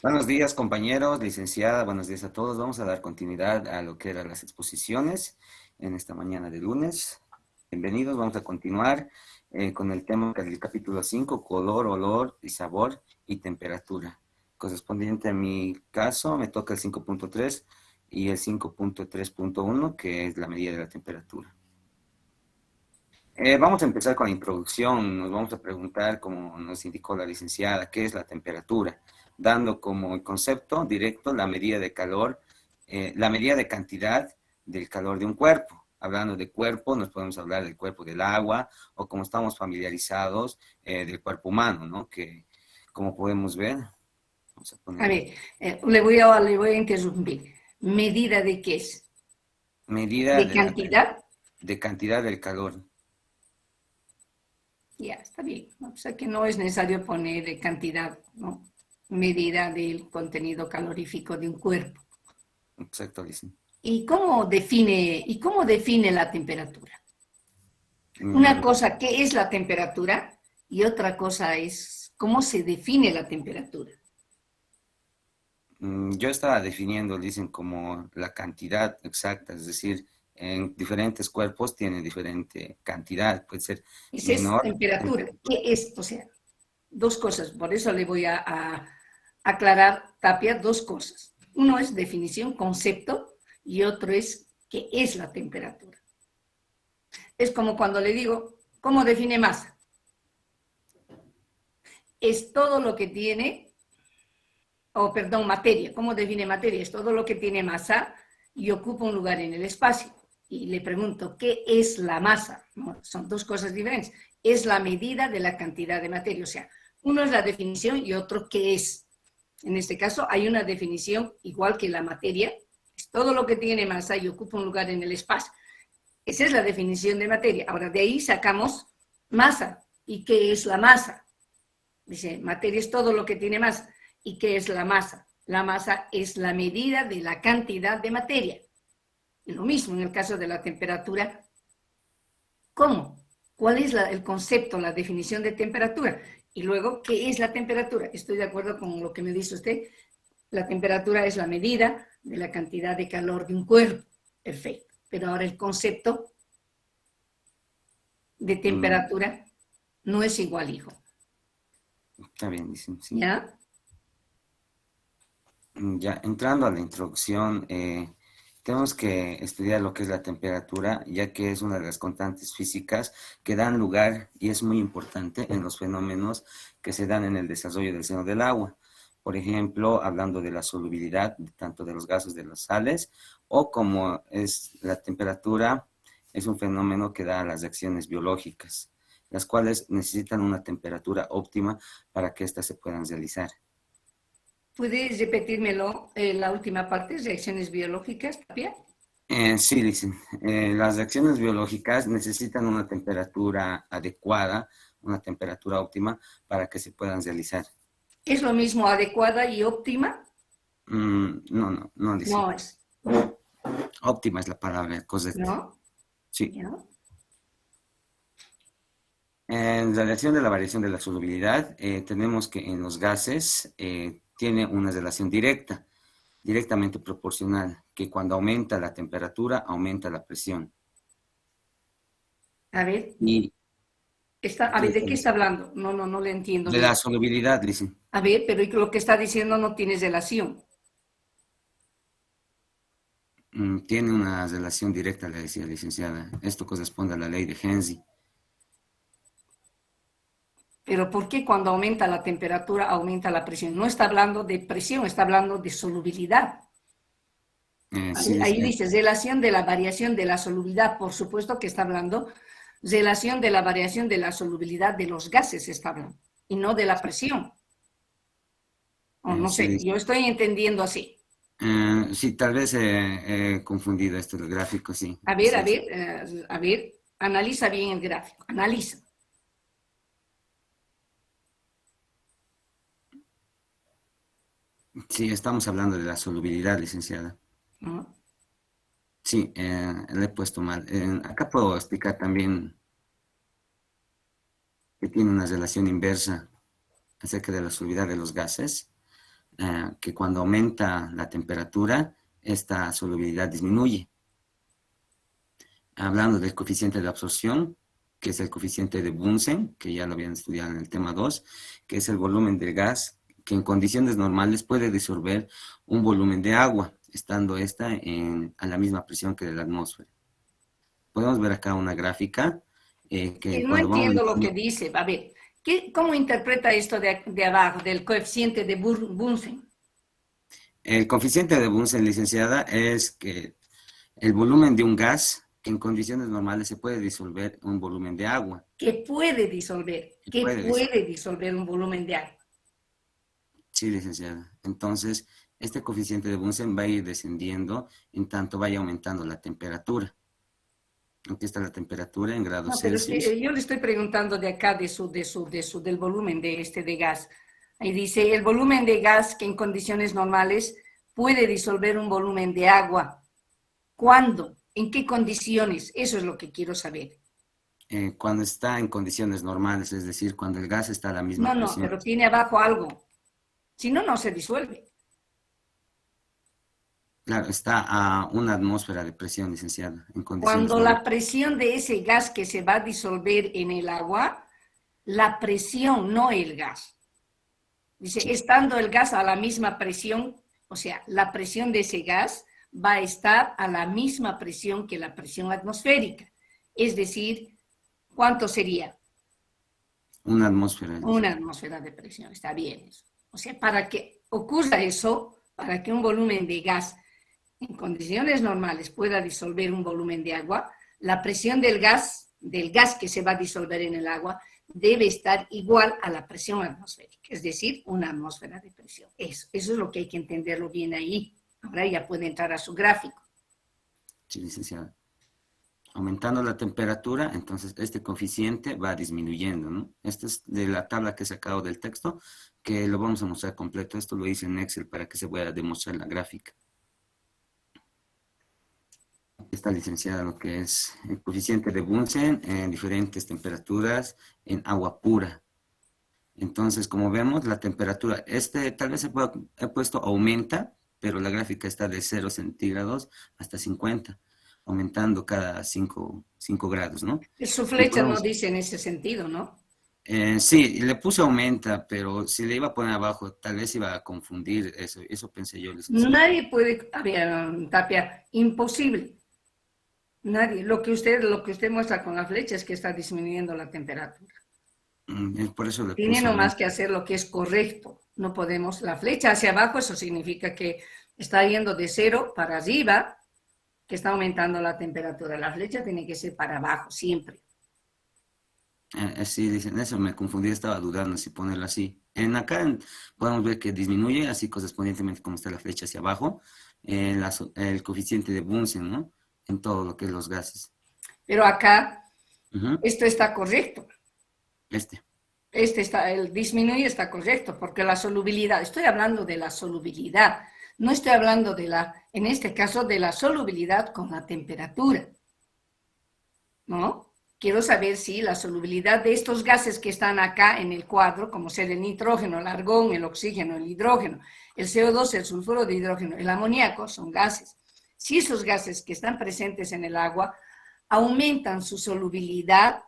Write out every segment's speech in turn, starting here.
Buenos días, compañeros, licenciada, buenos días a todos. Vamos a dar continuidad a lo que eran las exposiciones en esta mañana de lunes. Bienvenidos, vamos a continuar con el tema del capítulo 5, color, olor y sabor y temperatura. Correspondiente a mi caso, me toca el 5.3 y el 5.3.1, que es la medida de la temperatura. Vamos a empezar con la introducción. Nos vamos a preguntar, como nos indicó la licenciada, ¿qué es la temperatura? Dando como concepto directo la medida de calor, la medida de cantidad del calor de un cuerpo. Hablando de cuerpo, nos podemos hablar del cuerpo del agua o como estamos familiarizados, del cuerpo humano, ¿no? Que como podemos ver, vamos a A poner ver, le voy a interrumpir. ¿Medida de qué es? medida ¿De cantidad? de cantidad del calor. Ya, está bien. O sea que no es necesario poner cantidad, ¿no? Medida del contenido calorífico de un cuerpo. Exacto, Alicia. ¿Y cómo define la temperatura? Una Mm, cosa, ¿qué es la temperatura? Y otra cosa es cómo se define la temperatura. Yo estaba definiendo, dicen, como la cantidad exacta, es decir, en diferentes cuerpos tiene diferente cantidad, puede ser Esa es menor temperatura. temperatura. ¿Qué es? O sea, dos cosas. Por eso le voy a aclarar, Tapia, dos cosas. Uno es definición, concepto, y otro es qué es la temperatura. Es como cuando le digo, ¿cómo define masa? Es todo lo que tiene, perdón, materia. ¿Cómo define materia? Es todo lo que tiene masa y ocupa un lugar en el espacio. Y le pregunto, ¿qué es la masa? No, son dos cosas diferentes. Es la medida de la cantidad de materia. O sea, uno es la definición y otro qué es. En este caso hay una definición igual que la materia, es todo lo que tiene masa y ocupa un lugar en el espacio. Esa es la definición de materia. Ahora, de ahí sacamos masa. ¿Y qué es la masa? Dice, materia es todo lo que tiene masa. ¿Y qué es la masa? La masa es la medida de la cantidad de materia. Y lo mismo en el caso de la temperatura. ¿Cómo? ¿Cuál es el concepto, la definición de temperatura? Y luego, ¿qué es la temperatura? Estoy de acuerdo con lo que me dice usted. La temperatura es la medida de la cantidad de calor de un cuerpo. Perfecto. Pero ahora el concepto de Mm, temperatura no es igual, hijo. Está bien, dicen, sí. ¿Ya? Ya entrando a la introducción, tenemos que estudiar lo que es la temperatura, ya que es una de las constantes físicas que dan lugar, y es muy importante, en los fenómenos que se dan en el desarrollo del seno del agua. Por ejemplo, hablando de la solubilidad tanto de los gases de las sales, o como es la temperatura, es un fenómeno que da a las reacciones biológicas, las cuales necesitan una temperatura óptima para que éstas se puedan realizar. ¿Puedes repetírmelo la última parte, reacciones biológicas, Tapia? Sí, dicen, las reacciones biológicas necesitan una temperatura adecuada, una temperatura óptima para que se puedan realizar. ¿Es lo mismo adecuada y óptima? No, no, no, dicen. No es, Óptima es la palabra correcta. ¿no? Sí. ¿Ya? En relación de la variación de la solubilidad, tenemos que en los gases tiene una relación directa, directamente proporcional, que cuando aumenta la temperatura, aumenta la presión. A ver, Y a ver, ¿de qué está hablando? No, no, no le entiendo de la bien. solubilidad, dicen. A ver, pero lo que está diciendo no tiene relación. Tiene una relación directa, le decía licenciada. Esto corresponde a la ley de Henry. Pero ¿por qué cuando aumenta la temperatura aumenta la presión? No está hablando de presión, está hablando de solubilidad. Sí, Ahí dice, dice relación de la variación de la solubilidad. Por supuesto que está hablando relación de la variación de la solubilidad de los gases, está hablando, y no de la presión. O no sí, sé, dice. yo estoy entendiendo así. Sí, tal vez he confundido esto del gráfico, sí. A ver, a ver, a ver, analiza bien el gráfico, analiza. Sí, estamos hablando de la solubilidad, licenciada. ¿No? Sí, le he puesto mal. Acá puedo explicar también que tiene una relación inversa acerca de la solubilidad de los gases. que cuando aumenta la temperatura, esta solubilidad disminuye. Hablando del coeficiente de absorción, que es el coeficiente de Bunsen, que ya lo habían estudiado en el tema 2, que es el volumen del gas que en condiciones normales puede disolver un volumen de agua, estando esta a la misma presión que de la atmósfera. Podemos ver acá una gráfica que No cuando vamos... entiendo lo que dice. A ver, ¿cómo interpreta esto de abajo, del coeficiente de Bunsen? El coeficiente de Bunsen, licenciada, es que el volumen de un gas que en condiciones normales se puede disolver un volumen de agua. Que puede disolver un volumen de agua. Sí, licenciada. Entonces, este coeficiente de Bunsen va a ir descendiendo en tanto vaya aumentando la temperatura. Aquí está la temperatura en grados No, pero es Celsius. que yo le estoy preguntando de acá, del volumen de gas. Ahí dice, el volumen de gas que en condiciones normales puede disolver un volumen de agua. ¿Cuándo? ¿En qué condiciones? Eso es lo que quiero saber. Cuando está en condiciones normales, es decir, cuando el gas está a la misma No, presión. pero tiene abajo algo. Si no, no se disuelve. Claro, está a una atmósfera de presión, licenciada, en condiciones Cuando la normales. presión de ese gas que se va a disolver en el agua, la presión, no el gas. Dice, Sí. estando el gas a la misma presión, o sea, la presión de ese gas va a estar a la misma presión que la presión atmosférica. Es decir, ¿cuánto sería? Una atmósfera. Una atmósfera de presión, está bien eso. O sea, para que ocurra eso, para que un volumen de gas en condiciones normales pueda disolver un volumen de agua, la presión del gas que se va a disolver en el agua, debe estar igual a la presión atmosférica, es decir, una atmósfera de presión. Eso es lo que hay que entenderlo bien ahí. Ahora ya puede entrar a su gráfico. Sí, licenciada. Aumentando la temperatura, entonces este coeficiente va disminuyendo, ¿no? Esto es de la tabla que he sacado del texto, que lo vamos a mostrar completo. Esto lo hice en Excel para que se pueda demostrar la gráfica. Está licenciada lo que es el coeficiente de Bunsen en diferentes temperaturas en agua pura. Entonces, como vemos, la temperatura, tal vez he puesto aumenta, pero la gráfica está de 0 centígrados hasta 50, aumentando cada 5 grados, ¿no? Su Y flecha no podemos, dice en ese sentido, ¿no? sí, le puse aumenta, pero si le iba a poner abajo, tal vez iba a confundir eso pensé yo, licenciado. Nadie puede, a ver, Tapia, imposible. Nadie. Lo que usted muestra con la flecha es que está disminuyendo la temperatura. Por eso le Tiene puse nomás aumenta. que hacer lo que es correcto. No podemos, la flecha hacia abajo, eso significa que está yendo de 0 para arriba, que está aumentando la temperatura. La flecha tiene que ser para abajo, siempre. Sí, dicen eso, me confundí, estaba dudando si ponerlo así. Podemos ver que disminuye así correspondientemente como está la flecha hacia abajo, el coeficiente de Bunsen, ¿no? En todo lo que es los gases. Pero acá, Ujú. esto está correcto. Este. El disminuye está correcto, porque la solubilidad, estoy hablando de la solubilidad, no estoy hablando en este caso, de la solubilidad con la temperatura, ¿no? Quiero saber si la solubilidad de estos gases que están acá en el cuadro, como ser el nitrógeno, el argón, el oxígeno, el hidrógeno, el CO2, el sulfuro de hidrógeno, el amoníaco, son gases. Si esos gases que están presentes en el agua aumentan su solubilidad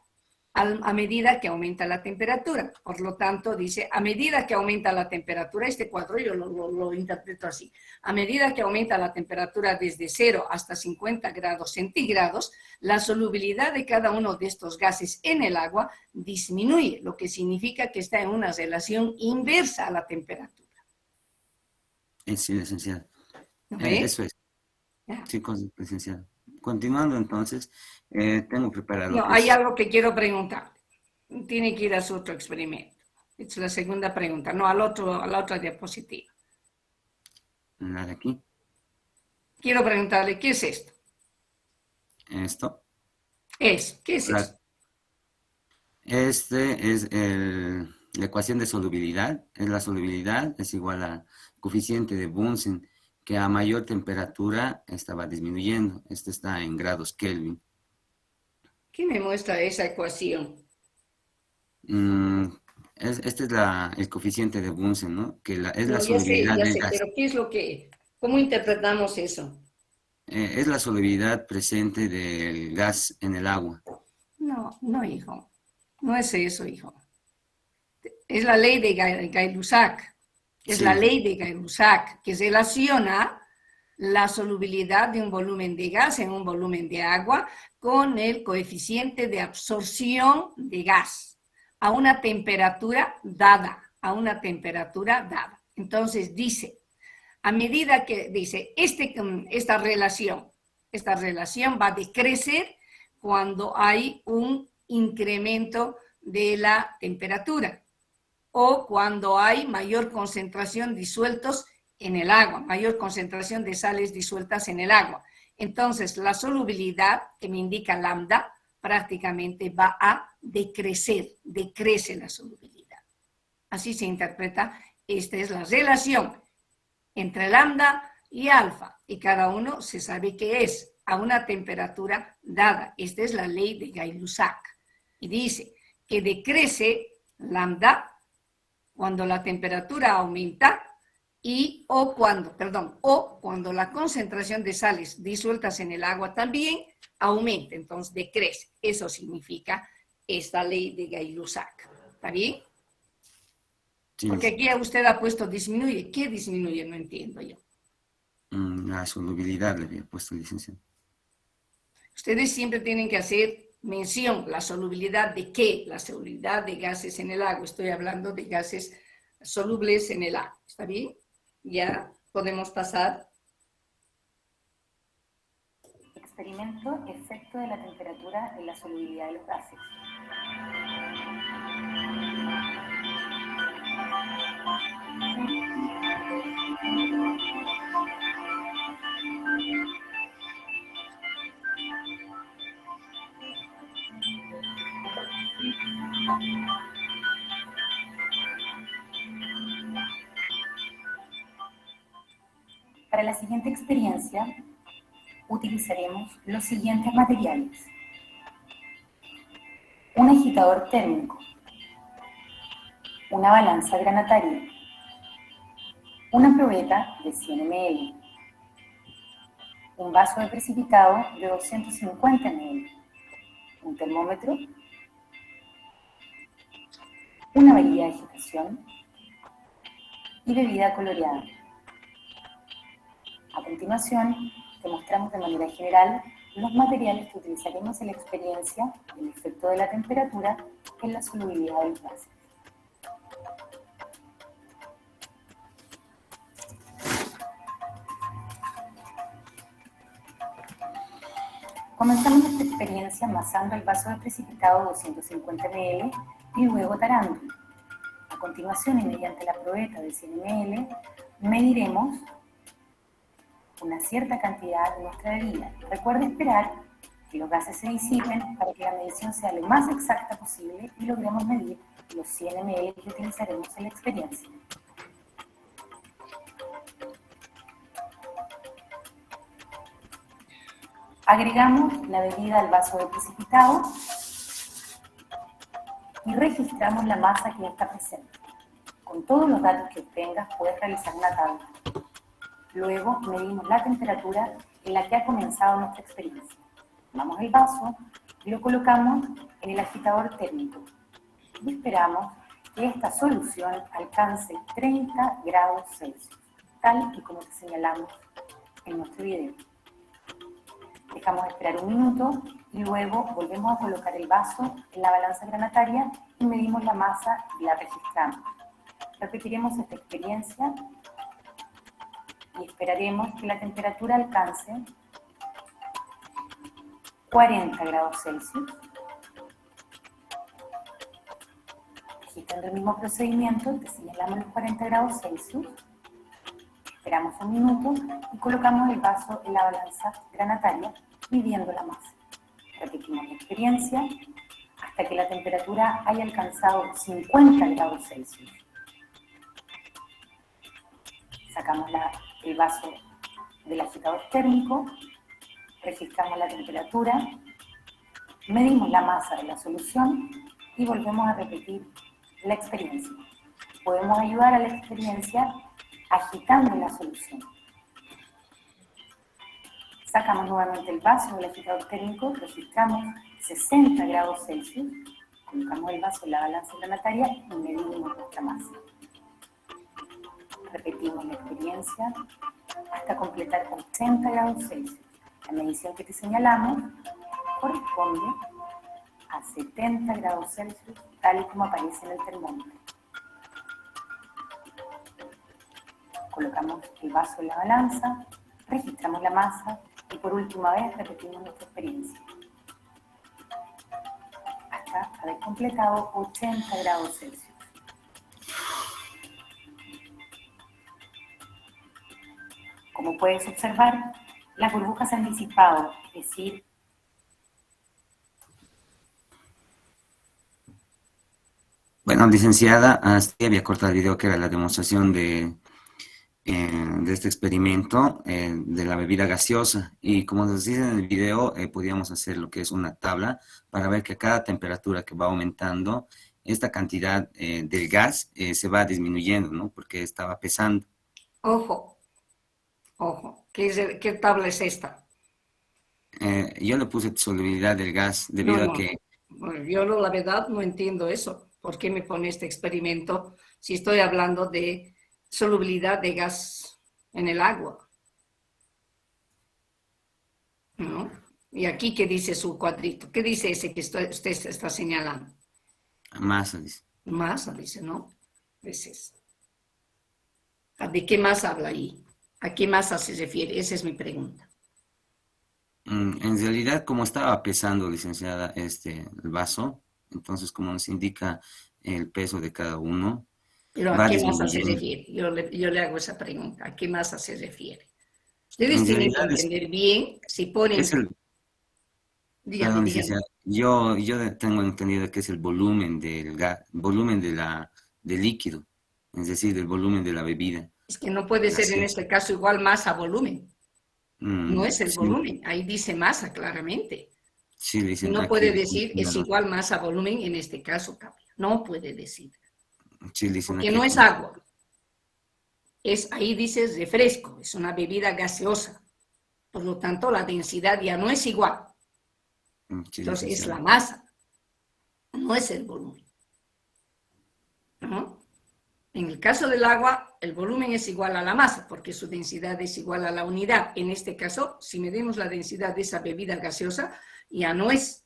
a medida que aumenta la temperatura. Por lo tanto, dice, a medida que aumenta la temperatura, este cuadro yo lo interpreto así, a medida que aumenta la temperatura desde 0 hasta 50 grados centígrados, la solubilidad de cada uno de estos gases en el agua disminuye, lo que significa que está en una relación inversa a la temperatura. Sí, licenciado. ¿No ve? Eso es. Sí, licenciado. Continuando entonces, tengo preparado No, que hay es algo que quiero preguntar. Tiene que ir a su otro experimento. Es la segunda pregunta, no a la otra diapositiva. la de aquí. Quiero preguntarle, ¿qué es esto? Esto. ¿Qué es La- esto? Este es la ecuación de solubilidad. La solubilidad es igual a coeficiente de Bunsen, que a mayor temperatura estaba disminuyendo. Este está en grados Kelvin. ¿Qué me muestra esa ecuación? Mm, Este es el coeficiente de Bunsen, ¿no? Que es la No, solubilidad ya del sé, gas. pero ¿qué es lo que, cómo interpretamos eso? Es la solubilidad presente del gas en el agua. No, no, hijo. No es eso, hijo. Es la ley de Gay-Lussac. Es la Sí, ley de Gay-Lussac que relaciona la solubilidad de un volumen de gas en un volumen de agua con el coeficiente de absorción de gas a una temperatura dada, a una temperatura dada. Entonces dice, a medida que dice, esta relación va a decrecer cuando hay un incremento de la temperatura o cuando hay mayor concentración disueltos en el agua, mayor concentración de sales disueltas en el agua. Entonces, la solubilidad, que me indica lambda, prácticamente va a decrecer, decrece la solubilidad. Así se interpreta, esta es la relación entre lambda y alfa, y cada uno se sabe qué es, a una temperatura dada. Esta es la ley de Gay-Lussac. Y dice que decrece lambda cuando la temperatura aumenta o cuando la concentración de sales disueltas en el agua también aumenta, entonces decrece. Eso significa esta ley de Gay-Lussac. ¿Está bien? sí. Porque aquí usted ha puesto disminuye. ¿Qué disminuye? No entiendo yo. La solubilidad le había puesto, licenciado. Ustedes siempre tienen que hacer mención, la solubilidad de qué, la solubilidad de gases en el agua. Estoy hablando de gases solubles en el agua. ¿Está bien? Ya podemos pasar. Experimento efecto de la temperatura en la solubilidad de los gases. Para la siguiente experiencia, utilizaremos los siguientes materiales. Un agitador térmico, una balanza granataria, una probeta de 100 ml, un vaso de precipitado de 250 ml, un termómetro, una varilla de agitación y bebida coloreada. A continuación, te mostramos de manera general los materiales que utilizaremos en la experiencia del efecto de la temperatura en la solubilidad de los gases. Comenzamos esta experiencia amasando el vaso de precipitado 250 ml y luego tarándolo. A continuación, y mediante la probeta de 100 ml, mediremos una cierta cantidad de nuestra bebida. Recuerda esperar que los gases se disipen para que la medición sea lo más exacta posible y logremos medir los 100 ml que utilizaremos en la experiencia. Agregamos la bebida al vaso de precipitado y registramos la masa que está presente. Con todos los datos que obtengas puedes realizar una tabla. Luego medimos la temperatura en la que ha comenzado nuestra experiencia. Tomamos el vaso y lo colocamos en el agitador térmico y esperamos que esta solución alcance 30 grados Celsius, tal y como te señalamos en nuestro video. Dejamos esperar un minuto y luego volvemos a colocar el vaso en la balanza granataria y medimos la masa y la registramos. Repetiremos esta experiencia y esperaremos que la temperatura alcance 40 grados Celsius. Agitando el mismo procedimiento, te señalamos los 40 grados Celsius, esperamos un minuto y colocamos el vaso en la balanza granataria midiendo la masa. Repetimos la experiencia hasta que la temperatura haya alcanzado 50 grados Celsius. Sacamos el vaso del agitador térmico, registramos la temperatura, medimos la masa de la solución y volvemos a repetir la experiencia. Podemos ayudar a la experiencia agitando la solución. Sacamos nuevamente el vaso del agitador térmico, registramos 60 grados Celsius, colocamos el vaso en la balanza planetaria y medimos nuestra masa. Repetimos la experiencia hasta completar 80 grados Celsius. La medición que te señalamos corresponde a 70 grados Celsius, tal y como aparece en el termómetro. Colocamos el vaso en la balanza, registramos la masa y por última vez repetimos nuestra experiencia hasta haber completado 80 grados Celsius. Como puedes observar, las burbujas se han disipado, es decir, Bueno, licenciada, hasta había cortado el video que era la demostración de este experimento de la bebida gaseosa. Y como nos dice en el video, podíamos hacer lo que es una tabla para ver que a cada temperatura que va aumentando, esta cantidad del gas se va disminuyendo, ¿no? Porque estaba pesando. Ojo, ojo, ¿qué tabla es esta? Yo le puse solubilidad del gas debido a que... Bueno, yo la verdad no entiendo eso. ¿Por qué me pone este experimento si estoy hablando de solubilidad de gas en el agua? ¿No? Y aquí, ¿qué dice su cuadrito? ¿Qué dice ese que usted está señalando? Masa, dice. Masa, dice, ¿no? ¿De qué masa habla ahí? ¿A qué masa se refiere? Esa es mi pregunta. En realidad, como estaba pesando, licenciada, el vaso, entonces como nos indica el peso de cada uno, Pero va ¿a qué masa se disminuyendo. refiere? Yo le hago esa pregunta. ¿A qué masa se refiere? Ustedes En tienen que realidad entender bien si ponen... es el, Dígame, perdón, dígame. licenciada, yo tengo entendido que es el volumen del gas, volumen del líquido, es decir, del volumen de la bebida Es que no puede ser en gaseosa. este caso igual masa volumen. No es el Sí, volumen. Ahí dice masa claramente. sí, Y dicen no aquí, puede decir es igual masa volumen en este caso, Tapia. No puede decir. sí, dicen Porque aquí no el es agua. Ahí dice refresco. Es una bebida gaseosa. Por lo tanto, la densidad ya no es igual. sí, Entonces, es licenciada. la masa. No es el volumen. ¿No? En el caso del agua, el volumen es igual a la masa, porque su densidad es igual a la unidad. En este caso, si medimos la densidad de esa bebida gaseosa, ya no es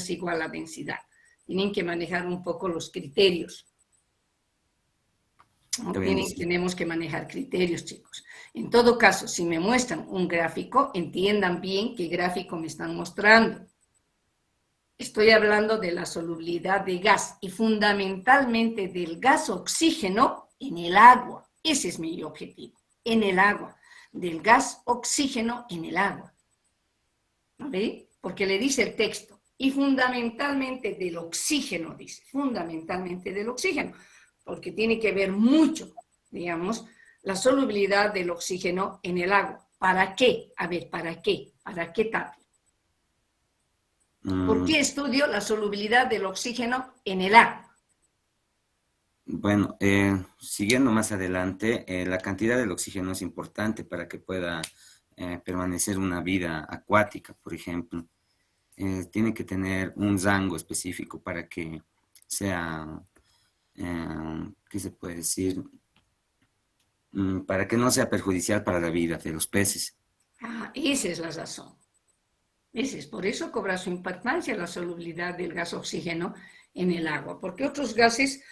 igual a la densidad. Tienen que manejar un poco los criterios. ¿No? Tenemos que manejar criterios, chicos. En todo caso, si me muestran un gráfico, entiendan bien qué gráfico me están mostrando. Estoy hablando de la solubilidad de gas y fundamentalmente del gas oxígeno en el agua. Ese es mi objetivo, en el agua, del gas oxígeno en el agua. ¿Ve? Porque le dice el texto, y fundamentalmente del oxígeno, dice, fundamentalmente del oxígeno, porque tiene que ver mucho, digamos, la solubilidad del oxígeno en el agua. ¿Para qué? A ver, ¿para qué? ¿Para qué tal? ¿Por qué estudio la solubilidad del oxígeno en el agua? Bueno, siguiendo más adelante, la cantidad del oxígeno es importante para que pueda permanecer una vida acuática, por ejemplo. Tiene que tener un rango específico para que sea, ¿qué se puede decir? Para que no sea perjudicial para la vida de los peces. Ah, esa es la razón. Por eso cobra su importancia la solubilidad del gas oxígeno en el agua, porque otros gases,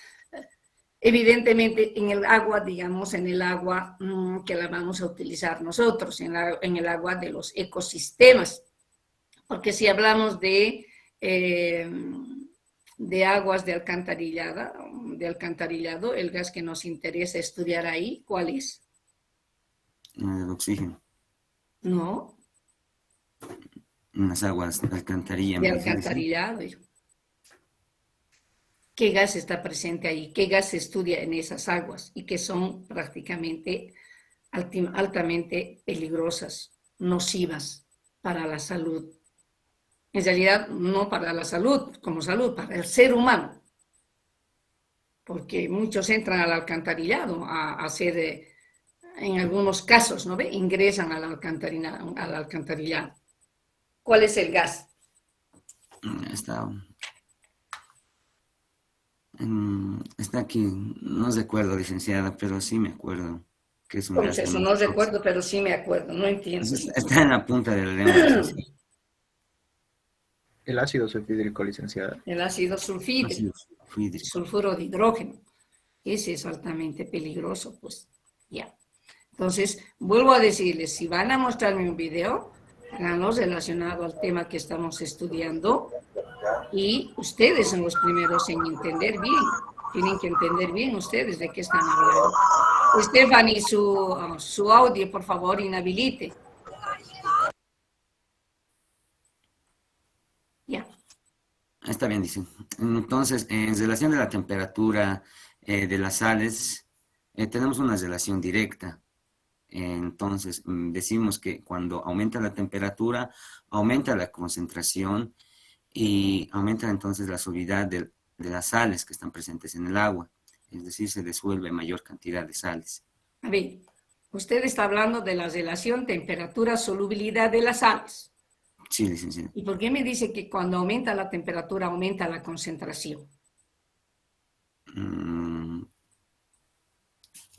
evidentemente en el agua, digamos, en el agua que la vamos a utilizar nosotros, en el agua de los ecosistemas, porque si hablamos de aguas de alcantarillado, el gas que nos interesa estudiar ahí, ¿cuál es? El oxígeno. No. Unas aguas de alcantarilla. De alcantarillado. ¿Qué gas está presente ahí? ¿Qué gas se estudia en esas aguas? Y que son prácticamente altamente peligrosas, nocivas para la salud. En realidad, no para la salud, como salud, para el ser humano. porque muchos entran al alcantarillado a hacer, en algunos casos, ¿no ve? Ingresan al alcantarillado. ¿Cuál es el gas? Está, está aquí, no recuerdo, licenciada, pero sí me acuerdo que es un Pues gas eso muy no tóxico. recuerdo, pero sí me acuerdo, no entiendo. Está en la punta de la lengua, licenciada. El ácido sulfídrico, licenciada. El ácido sulfídrico, Ácido fluídrico. sulfuro de hidrógeno. Ese es altamente peligroso, pues ya. Entonces, vuelvo a decirles, si van a mostrarme un video, háganlo relacionado al tema que estamos estudiando y ustedes son los primeros en entender bien. Tienen que entender bien ustedes de qué están hablando. Stephanie, su audio, por favor, inhabilite. Ya. Está bien, dice. Entonces, en relación de la temperatura de las sales, tenemos una relación directa. Entonces, decimos que cuando aumenta la temperatura, aumenta la concentración y aumenta entonces la solubilidad de las sales que están presentes en el agua. Es decir, se disuelve mayor cantidad de sales. A ver, usted está hablando de la relación temperatura-solubilidad de las sales. Sí, licenciado. ¿Y por qué me dice que cuando aumenta la temperatura aumenta la concentración?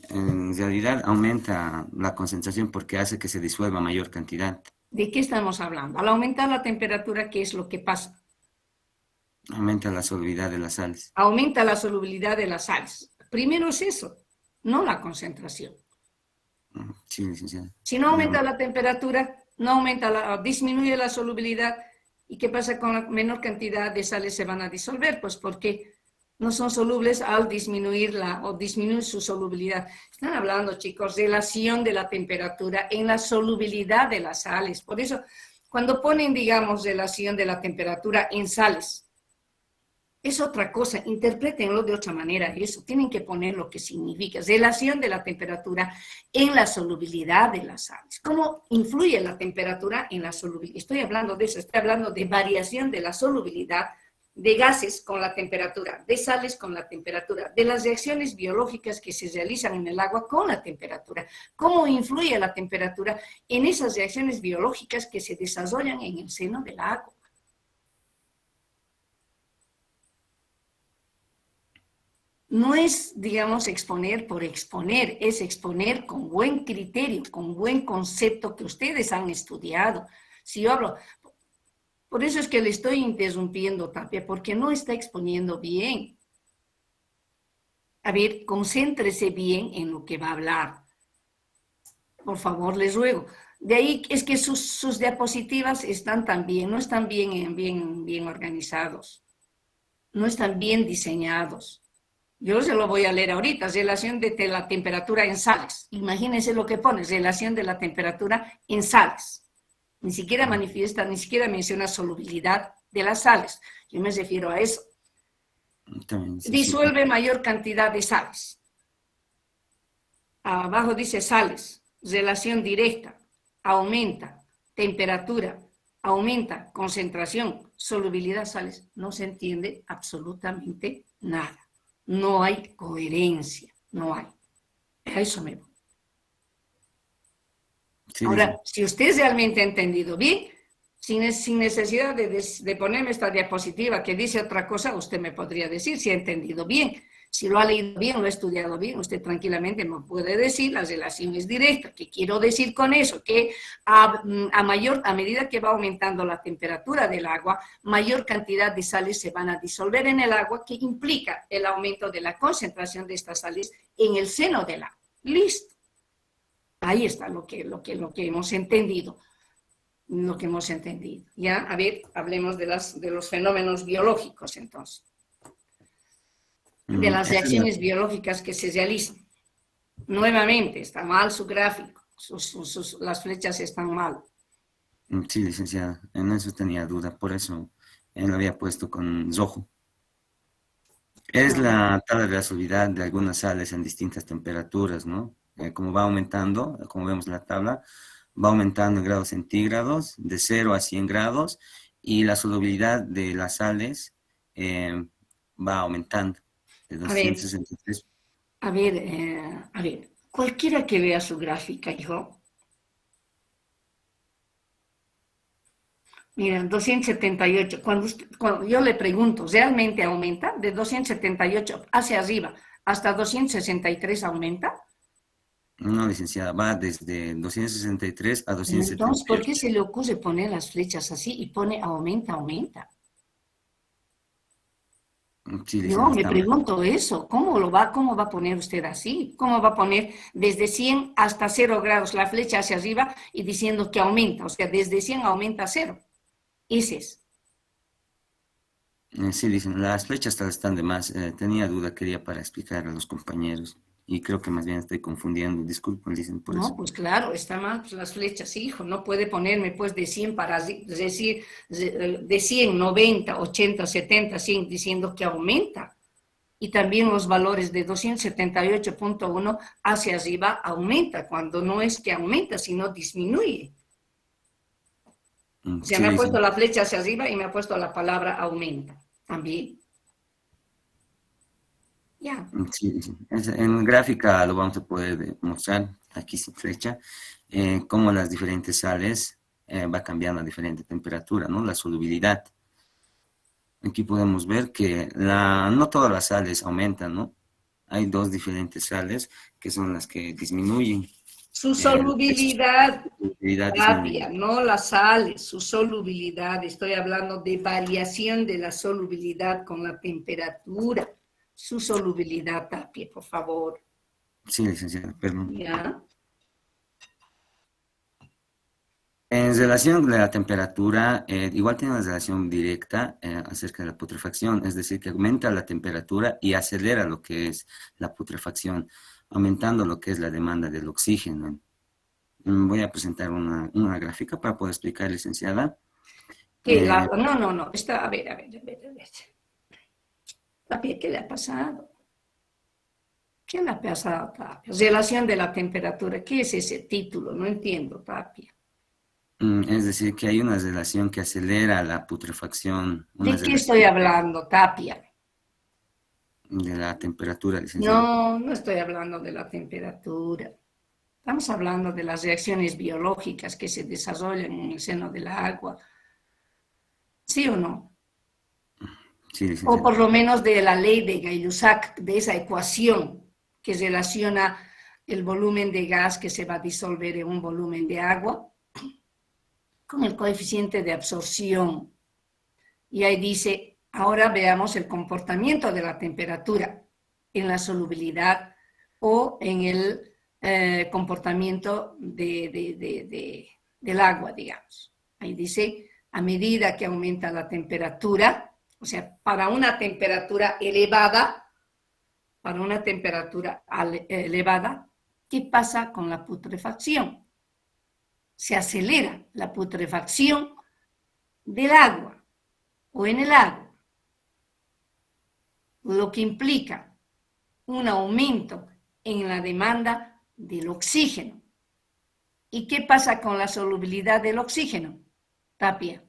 En realidad aumenta la concentración porque hace que se disuelva mayor cantidad. ¿De qué estamos hablando? Al aumentar la temperatura, ¿qué es lo que pasa? Aumenta la solubilidad de las sales. Aumenta la solubilidad de las sales. Primero es eso, no la concentración. Sí, licenciada. Si no aumenta la temperatura, no aumenta disminuye la solubilidad. ¿Y qué pasa con la menor cantidad de sales se van a disolver? Pues porque no son solubles al disminuir su solubilidad. Están hablando, chicos, relación de la temperatura en la solubilidad de las sales. Por eso, cuando ponen, digamos, relación de la temperatura en sales, es otra cosa, interprétenlo de otra manera, eso, tienen que poner lo que significa, relación de la temperatura en la solubilidad de las sales. ¿Cómo influye la temperatura en la solubilidad? Estoy hablando de eso, estoy hablando de variación de la solubilidad de gases con la temperatura, de sales con la temperatura, de las reacciones biológicas que se realizan en el agua con la temperatura. ¿Cómo influye la temperatura en esas reacciones biológicas que se desarrollan en el seno del agua? No es, digamos, exponer por exponer, es exponer con buen criterio, con buen concepto que ustedes han estudiado. Si yo hablo, por eso es que le estoy interrumpiendo, Tapia, porque no está exponiendo bien. A ver, concéntrese bien en lo que va a hablar. Por favor, les ruego. De ahí es que sus diapositivas están también, no están bien organizados, no están bien diseñados. Yo se lo voy a leer ahorita, relación de la temperatura en sales. Imagínense lo que pone, relación de la temperatura en sales. Ni siquiera manifiesta, ni siquiera menciona solubilidad de las sales. Yo me refiero a eso. También, sí, Disuelve sí. mayor cantidad de sales. Abajo dice sales, relación directa, aumenta, temperatura, aumenta, concentración, solubilidad, sales. No se entiende absolutamente nada. No hay coherencia, no hay. A eso me voy. Sí, Ahora, si usted realmente ha entendido bien, sin necesidad de ponerme esta diapositiva que dice otra cosa, usted me podría decir si ha entendido bien. Si lo ha leído bien, lo ha estudiado bien, usted tranquilamente me puede decir, la relación es directa. ¿Qué quiero decir con eso? Que a medida que va aumentando la temperatura del agua, mayor cantidad de sales se van a disolver en el agua, que implica el aumento de la concentración de estas sales en el seno del agua. Listo. Ahí está lo que hemos entendido. Lo que hemos entendido. Ya, a ver, hablemos de los fenómenos biológicos entonces. De las reacciones biológicas que se realizan. Nuevamente, está mal su gráfico, las flechas están mal. Sí, licenciada, en eso tenía duda, por eso lo había puesto con rojo. Es la tabla de la solubilidad de algunas sales en distintas temperaturas, ¿no? Como va aumentando, como vemos en la tabla, va aumentando en grados centígrados, de 0 a 100 grados, y la solubilidad de las sales va aumentando. de A ver, 263. a ver, cualquiera que vea su gráfica, hijo. Miren, 278. Cuando yo le pregunto, ¿realmente aumenta? De 278 hacia arriba hasta 263 aumenta. No, licenciada, va desde 263 a Entonces, ¿por qué 278. se le ocurre poner las flechas así y pone aumenta, aumenta? Sí, Yo licenciada, me está mal. pregunto eso, cómo va a poner usted así? ¿Cómo va a poner desde 100 hasta 0 grados la flecha hacia arriba y diciendo que aumenta? O sea, desde 100 aumenta a 0. Ese es. Sí, dicen, las flechas tal están de más. Tenía duda, quería para explicar a los compañeros. Y creo que más bien estoy confundiendo. Disculpen, dicen por No, eso. pues claro, está mal pues, las flechas, hijo. No puede ponerme pues de 100 para decir de 100, 90, 80, 70, 100, diciendo que aumenta. Y también los valores de 278.1 hacia arriba aumenta, cuando no es que aumenta, sino disminuye. O sea, Sí, me ha puesto dicen. la flecha hacia arriba y me ha puesto la palabra aumenta también. Ya. Sí, dicen. En gráfica lo vamos a poder mostrar aquí sin flecha, cómo las diferentes sales va cambiando a diferente temperatura, ¿no? La solubilidad. Aquí podemos ver que no todas las sales aumentan, ¿no? Hay dos diferentes sales que son las que disminuyen. Su La solubilidad, solubilidad Tapia, disminuye. no las sales, su solubilidad. Estoy hablando de variación de la solubilidad con la temperatura. Su solubilidad, Tapia, por favor. Sí, licenciada, perdón. ¿Ya? En relación a la temperatura, igual tiene una relación directa acerca de la putrefacción, es decir, que aumenta la temperatura y acelera lo que es la putrefacción, aumentando lo que es la demanda del oxígeno. Voy a presentar una gráfica para poder explicar, licenciada. Que Eh, no. Está, a ver. Tapia, ¿qué le ha pasado? ¿Qué le ha pasado, Tapia? Relación de la temperatura. ¿Qué es ese título? No entiendo, Tapia. es decir, que hay una relación que acelera la putrefacción, una ¿De qué relación estoy hablando, Tapia? de la temperatura, licenciada. No, no estoy hablando de la temperatura. Estamos hablando de las reacciones biológicas que se desarrollan en el seno del agua. ¿Sí o no? Sí, O licenciada. por lo menos de la ley de Gay-Lussac, de esa ecuación que relaciona el volumen de gas que se va a disolver en un volumen de agua con el coeficiente de absorción. Y ahí dice, ahora veamos el comportamiento de la temperatura en la solubilidad o en el comportamiento del agua, digamos. Ahí dice, a medida que aumenta la temperatura, o sea, para una temperatura elevada, ¿qué pasa con la putrefacción? Se acelera la putrefacción del agua o en el agua, lo que implica un aumento en la demanda del oxígeno. ¿Y qué pasa con la solubilidad del oxígeno, Tapia?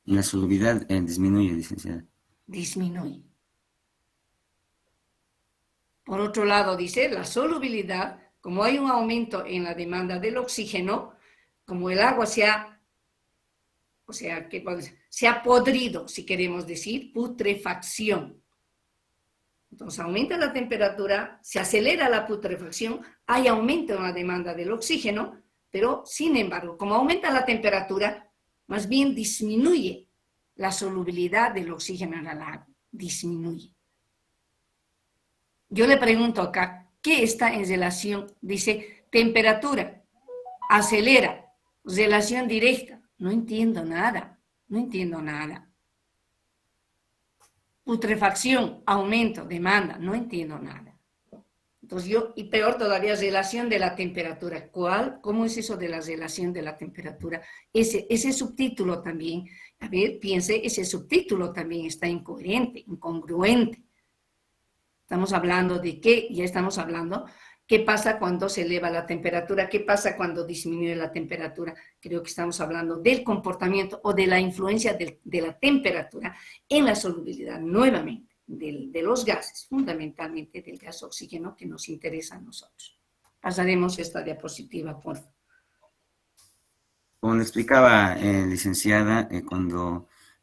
La solubilidad disminuye, licenciada. Disminuye. Por otro lado, dice, la solubilidad, como hay un aumento en la demanda del oxígeno, como el agua se ha podrido, si queremos decir, putrefacción. Entonces aumenta la temperatura, se acelera la putrefacción, hay aumento en la demanda del oxígeno, pero sin embargo, como aumenta la temperatura, más bien disminuye la solubilidad del oxígeno en el agua, disminuye. Yo le pregunto acá, ¿qué está en relación? Dice, temperatura, acelera, relación directa. No entiendo nada. Putrefacción, aumento, demanda, no entiendo nada. Entonces y peor todavía, relación de la temperatura. ¿Cómo es eso de la relación de la temperatura? Ese subtítulo también, a ver, piense, ese subtítulo también está incoherente, incongruente. Estamos hablando de qué, ya estamos hablando ¿Qué pasa cuando se eleva la temperatura? ¿Qué pasa cuando disminuye la temperatura? Creo que estamos hablando del comportamiento o de la influencia de la temperatura en la solubilidad, nuevamente, de los gases, fundamentalmente del gas oxígeno que nos interesa a nosotros. Pasaremos esta diapositiva, por favor. Como le explicaba, licenciada,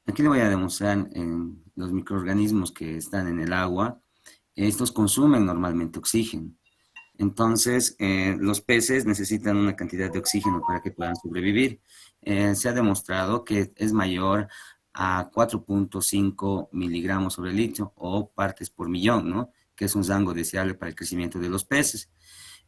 aquí le voy a demostrar los microorganismos que están en el agua, estos consumen normalmente oxígeno. Entonces, los peces necesitan una cantidad de oxígeno para que puedan sobrevivir. Se ha demostrado que es mayor a 4.5 miligramos sobre litro o partes por millón, ¿no? Que es un rango deseable para el crecimiento de los peces.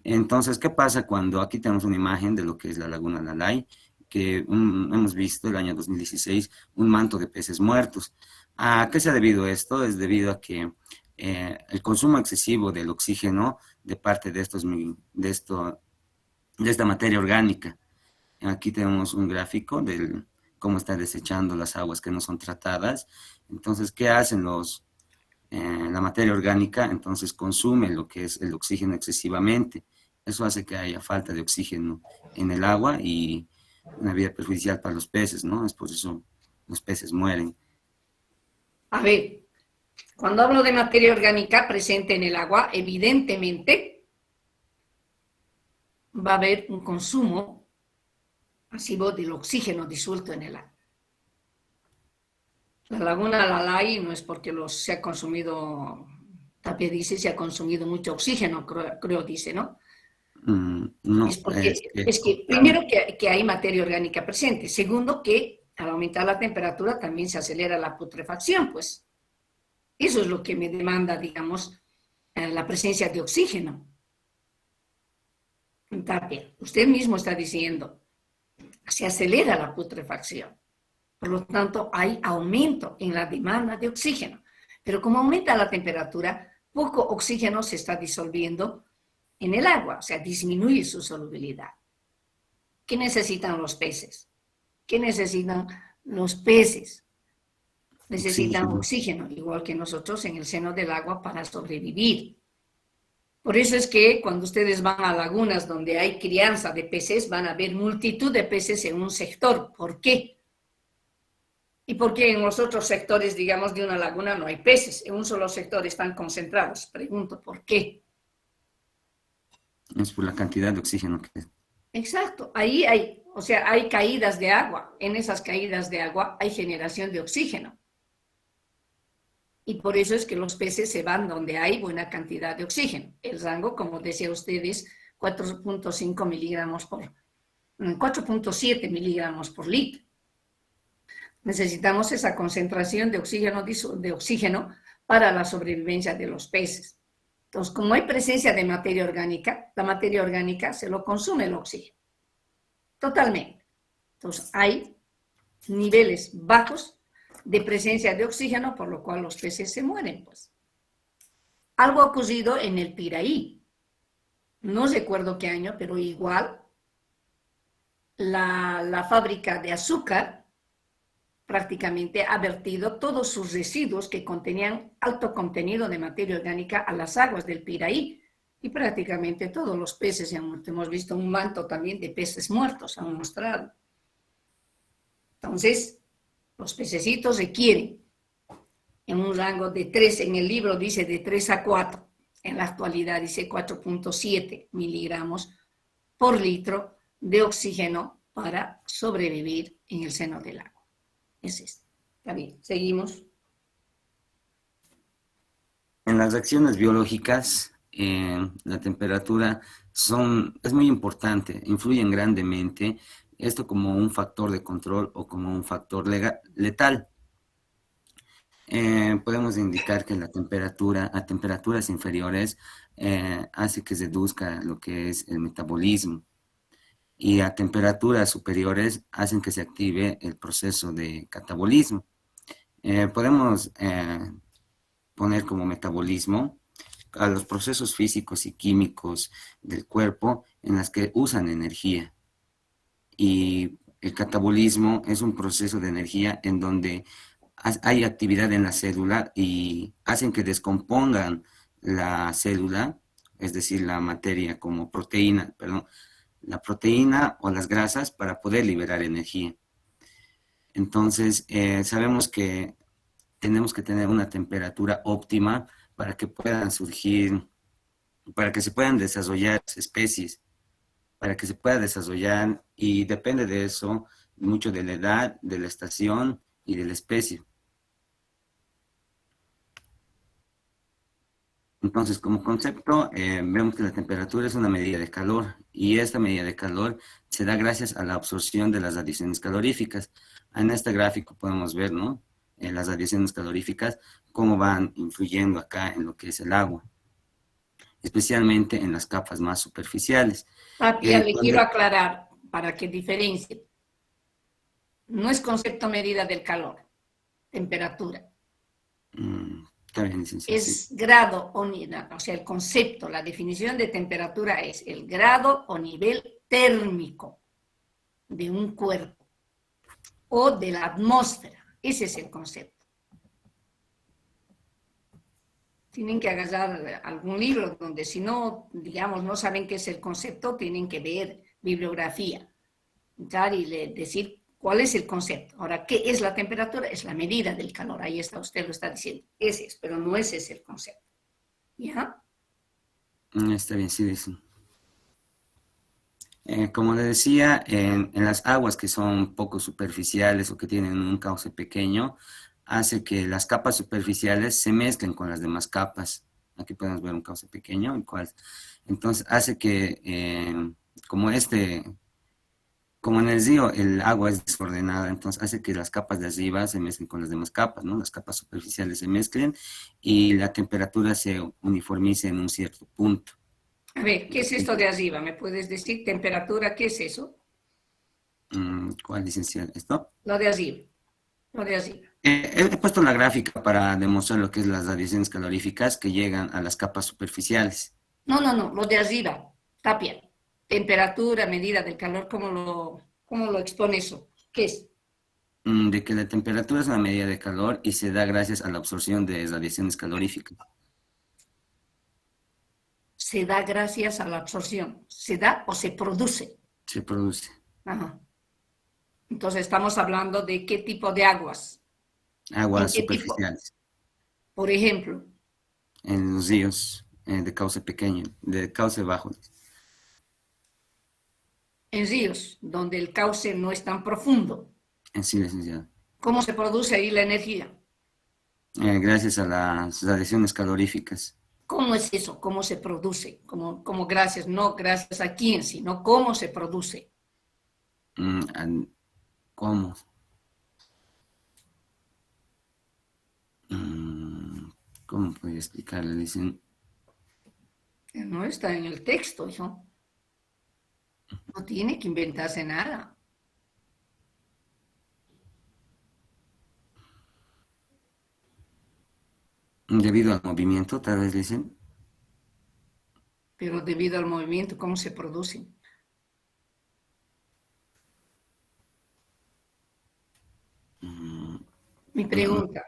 Entonces, ¿qué pasa cuando aquí tenemos una imagen de lo que es la laguna Lalay, que hemos visto el año 2016 un manto de peces muertos? ¿A qué se ha debido esto? Es debido a que el consumo excesivo del oxígeno de parte de esta materia orgánica. Aquí tenemos un gráfico de cómo está desechando las aguas que no son tratadas. Entonces, ¿qué hacen la materia orgánica? Entonces consume lo que es el oxígeno excesivamente. Eso hace que haya falta de oxígeno en el agua y una vida perjudicial para los peces, ¿no? Es por eso los peces mueren. A ver, cuando hablo de materia orgánica presente en el agua, evidentemente va a haber un consumo masivo del oxígeno disuelto en el agua. La laguna Lalay no es porque se ha consumido, Tapia dice, se ha consumido mucho oxígeno, creo dice, ¿no? No, es porque es que primero que hay materia orgánica presente, segundo que al aumentar la temperatura también se acelera la putrefacción, pues. Eso es lo que me demanda, digamos, la presencia de oxígeno. Tapia, usted mismo está diciendo, se acelera la putrefacción. Por lo tanto, hay aumento en la demanda de oxígeno. Pero como aumenta la temperatura, poco oxígeno se está disolviendo en el agua, o sea, disminuye su solubilidad. ¿Qué necesitan los peces? ¿Qué necesitan los peces? Necesitan oxígeno, igual que nosotros en el seno del agua para sobrevivir. Por eso es que cuando ustedes van a lagunas donde hay crianza de peces, van a ver multitud de peces en un sector. ¿Por qué? ¿Y por qué en los otros sectores, digamos, de una laguna no hay peces? En un solo sector están concentrados. Pregunto, ¿por qué? Es por la cantidad de oxígeno que... Exacto. Ahí hay, o sea, hay caídas de agua. En esas caídas de agua hay generación de oxígeno. Y por eso es que los peces se van donde hay buena cantidad de oxígeno. El rango, como decía ustedes, 4.5 miligramos 4.7 miligramos por litro. Necesitamos esa concentración de oxígeno para la sobrevivencia de los peces. Entonces, como hay presencia de materia orgánica, la materia orgánica se lo consume el oxígeno. Totalmente. Entonces, hay niveles bajos de presencia de oxígeno, por lo cual los peces se mueren, pues. Algo ha ocurrido en el Piraí. No recuerdo qué año, pero igual la fábrica de azúcar prácticamente ha vertido todos sus residuos que contenían alto contenido de materia orgánica a las aguas del Piraí. Y prácticamente todos los peces, hemos visto un manto también de peces muertos, han mostrado. Entonces, los pececitos requieren en un rango de 3, en el libro dice de 3 a 4, en la actualidad dice 4.7 miligramos por litro de oxígeno para sobrevivir en el seno del agua. Es esto. Está bien, seguimos. En las reacciones biológicas, la temperatura es muy importante, influyen grandemente, esto como un factor de control o como un factor letal. Podemos indicar que la temperatura a temperaturas inferiores hace que se reduzca lo que es el metabolismo, y a temperaturas superiores hacen que se active el proceso de catabolismo. Podemos poner como metabolismo a los procesos físicos y químicos del cuerpo en las que usan energía. Y el catabolismo es un proceso de energía en donde hay actividad en la célula y hacen que descompongan la célula es decir, la materia como proteína, perdón, la proteína o las grasas para poder liberar energía. Entonces, sabemos que tenemos que tener una temperatura óptima para que puedan surgir, para que se puedan desarrollar especies, para que se pueda desarrollar, y depende de eso mucho de la edad, de la estación y de la especie. Entonces, como concepto, vemos que la temperatura es una medida de calor, y esta medida de calor se da gracias a la absorción de las radiaciones caloríficas. En este gráfico podemos ver, ¿no? Las radiaciones caloríficas, cómo van influyendo acá en lo que es el agua, especialmente en las capas más superficiales. Tapia, le quiero aclarar para que diferencie. No es concepto medida del calor, temperatura. Está bien, licenciado. Es grado o sea, el concepto, la definición de temperatura es el grado o nivel térmico de un cuerpo o de la atmósfera. Ese es el concepto. Tienen que agarrar algún libro donde, si no, digamos, no saben qué es el concepto, tienen que ver bibliografía, entrar y decir cuál es el concepto. Ahora, ¿qué es la temperatura? Es la medida del calor. Ahí está, usted lo está diciendo. Ese es, pero no ese es el concepto. ¿Ya? Está bien, sí, dicen. Como le decía, en las aguas que son poco superficiales o que tienen un cauce pequeño, hace que las capas superficiales se mezclen con las demás capas. Aquí podemos ver un cauce pequeño, entonces hace que, como en el río el agua es desordenada, entonces hace que las capas de arriba se mezclen con las demás capas, ¿no? Las capas superficiales se mezclen y la temperatura se uniformice en un cierto punto. A ver, ¿qué es esto de arriba? ¿Me puedes decir temperatura? ¿Qué es eso? ¿Cuál, licenciada? ¿Esto? Lo de arriba. Lo de arriba. He puesto la gráfica para demostrar lo que es las radiaciones caloríficas que llegan a las capas superficiales. No, lo de arriba. Tapia. Temperatura, medida del calor, ¿cómo lo expone eso? ¿Qué es? De que la temperatura es una medida de calor y se da gracias a la absorción de radiaciones caloríficas. Se da gracias a la absorción. ¿Se da o se produce? Se produce. Ajá. Entonces estamos hablando de qué tipo de aguas. Aguas superficiales. Por ejemplo. En los ríos de cauce pequeño, de cauce bajo. En ríos, donde el cauce no es tan profundo. Sí, licenciado. ¿Cómo se produce ahí la energía? Gracias a las radiaciones caloríficas. ¿Cómo es eso? ¿Cómo se produce? Como gracias, no gracias a quién, sino cómo se produce. ¿Cómo? ¿Cómo podría explicarle? Dicen. No está en el texto, hijo. No tiene que inventarse nada. Debido al movimiento, tal vez dicen. Pero debido al movimiento, ¿cómo se producen? Mi pregunta.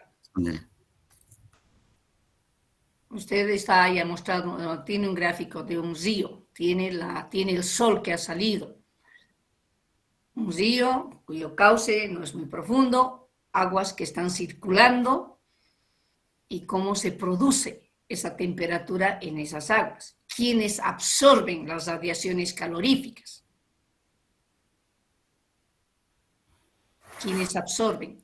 Usted está ahí, ha mostrado, tiene un gráfico de un río, tiene el sol que ha salido. Un río cuyo cauce no es muy profundo, aguas que están circulando y cómo se produce esa temperatura en esas aguas. ¿Quiénes absorben las radiaciones caloríficas? ¿Quiénes absorben?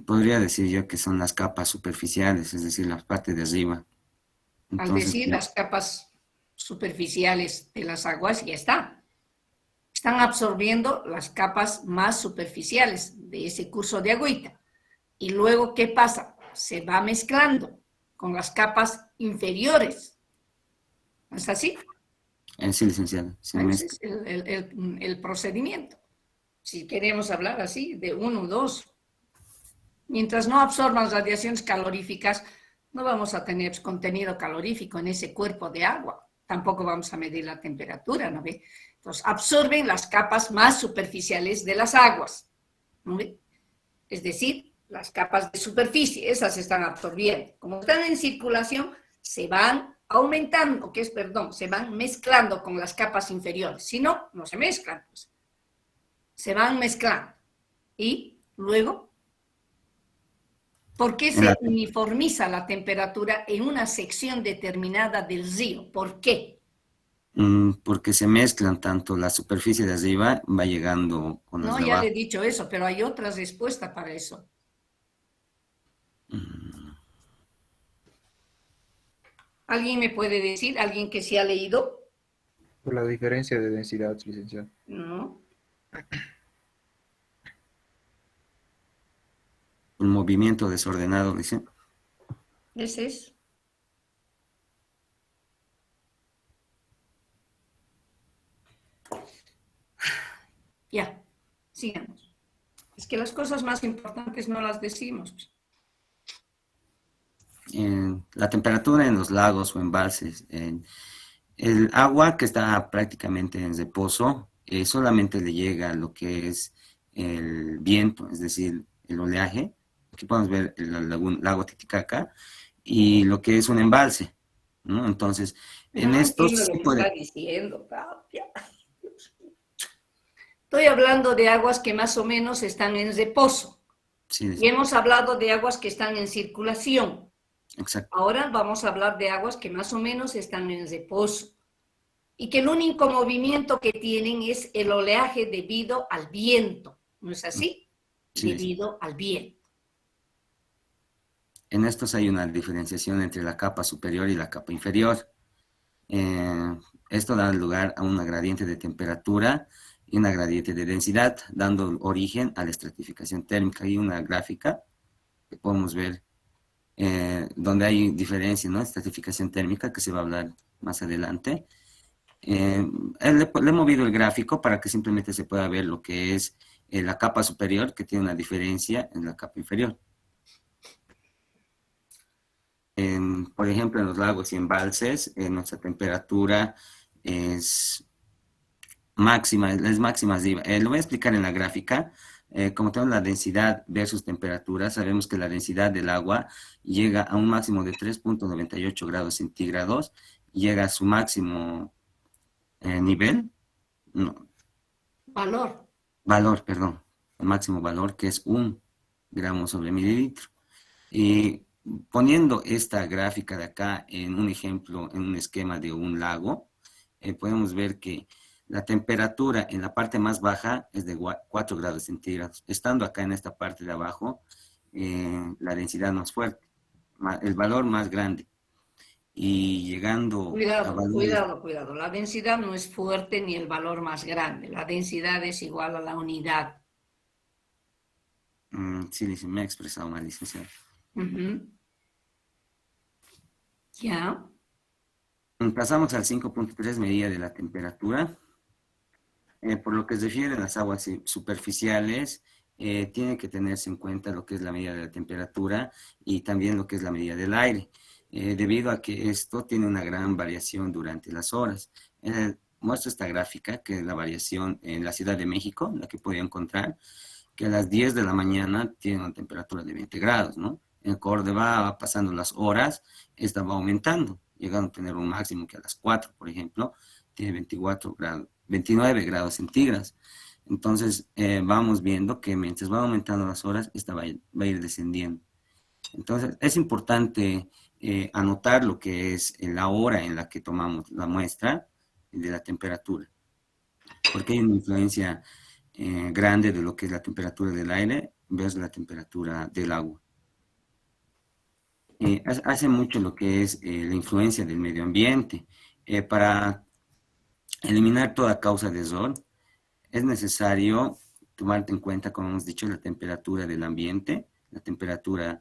Podría decir yo que son las capas superficiales, es decir, la parte de arriba. Entonces, al decir las capas superficiales de las aguas, ya está. Están absorbiendo las capas más superficiales de ese curso de agüita. Y luego, ¿qué pasa? Se va mezclando con las capas inferiores. ¿No es así? Sí, licenciado. Ese es el procedimiento. Si queremos hablar así, de 1 o 2. Mientras no absorban radiaciones caloríficas, no vamos a tener contenido calorífico en ese cuerpo de agua. Tampoco vamos a medir la temperatura, ¿no ve? Entonces, absorben las capas más superficiales de las aguas, ¿no ve? Es decir, las capas de superficie, esas se están absorbiendo. Como están en circulación, se van aumentando, se van mezclando con las capas inferiores. Si no, no se mezclan. Pues. Se van mezclando. Y luego, ¿por qué se uniformiza la temperatura en una sección determinada del río? ¿Por qué? Porque se mezclan tanto la superficie de arriba, va llegando con las No, de ya le abajo. he dicho eso, pero hay otra respuesta para eso. ¿Alguien me puede decir? ¿Alguien que sí ha leído? Por la diferencia de densidad, licenciado. No. Un movimiento desordenado, dice. Ese es. Ya, sigamos. Es que las cosas más importantes no las decimos. La temperatura en los lagos o embalses. El agua que está prácticamente en reposo solamente le llega lo que es el viento, es decir, el oleaje. Aquí podemos ver el lago Titicaca y lo que es un embalse, ¿no? Entonces, Pero en no estos entiendo sí lo que puede... está diciendo, Tapia. Estoy hablando de aguas que más o menos están en reposo. Sí, Y hemos hablado de aguas que están en circulación. exacto. Ahora vamos a hablar de aguas que más o menos están en reposo. Y que el único movimiento que tienen es el oleaje debido al viento. ¿No es así? Sí, Debido al viento. En estos hay una diferenciación entre la capa superior y la capa inferior. Esto da lugar a una gradiente de temperatura y una gradiente de densidad, dando origen a la estratificación térmica. Hay una gráfica que podemos ver donde hay diferencia, ¿no? Estratificación térmica, que se va a hablar más adelante. Le he movido el gráfico para que simplemente se pueda ver lo que es la capa superior, que tiene una diferencia en la capa inferior. Por ejemplo, en los lagos y embalses, nuestra temperatura es máxima arriba. Lo voy a explicar en la gráfica. Como tenemos la densidad versus temperatura, sabemos que la densidad del agua llega a un máximo de 3.98 grados centígrados, llega a su máximo nivel, no, valor, perdón, el máximo valor, que es 1 gramo sobre mililitro. Y poniendo esta gráfica de acá en un ejemplo, en un esquema de un lago, podemos ver que la temperatura en la parte más baja es de 4 grados centígrados. Estando acá en esta parte de abajo, la densidad más fuerte, el valor más grande. Y llegando a valores... Cuidado. La densidad no es fuerte ni el valor más grande. La densidad es igual a la unidad. Sí, me he expresado mal, licenciado. Ya. Pasamos al 5.3, medida de la temperatura. Por lo que se refiere a las aguas superficiales, tiene que tenerse en cuenta lo que es la medida de la temperatura y también lo que es la medida del aire, debido a que esto tiene una gran variación durante las horas. Muestro esta gráfica, que es la variación en la Ciudad de México, la que podía encontrar, que a las 10 de la mañana tiene una temperatura de 20 grados, ¿no? En Córdoba va pasando las horas, esta va aumentando, llegando a tener un máximo que a las 4, por ejemplo, tiene 29 grados centígrados. Entonces, vamos viendo que mientras va aumentando las horas, esta va a ir descendiendo. Entonces, es importante anotar lo que es la hora en la que tomamos la muestra de la temperatura, porque hay una influencia grande de lo que es la temperatura del aire versus la temperatura del agua. Hace mucho lo que es la influencia del medio ambiente. Para eliminar toda causa de error, es necesario tomar en cuenta, como hemos dicho, la temperatura del ambiente, la temperatura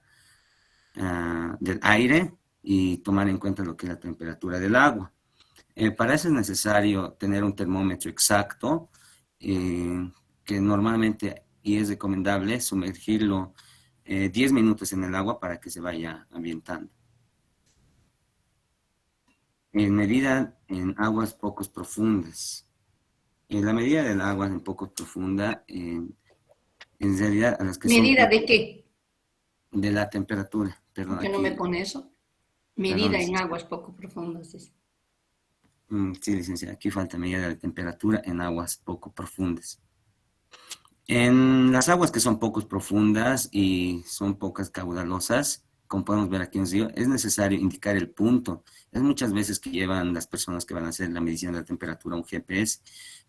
del aire y tomar en cuenta lo que es la temperatura del agua. Para eso es necesario tener un termómetro exacto, que normalmente, y es recomendable, sumergirlo 10 minutos en el agua para que se vaya ambientando. Medida en aguas poco profundas. La medida del agua en poco profunda, en realidad a las que son... ¿Medida de qué? De la temperatura, perdón. ¿Por qué no me pone eso? Perdón, Medida en licenciada. aguas poco profundas. Dice. Sí, licenciada, aquí falta medida de la temperatura en aguas poco profundas. En las aguas que son poco profundas y son pocas caudalosas, como podemos ver aquí en el río, es necesario indicar el punto. Es muchas veces que llevan las personas que van a hacer la medición de la temperatura a un GPS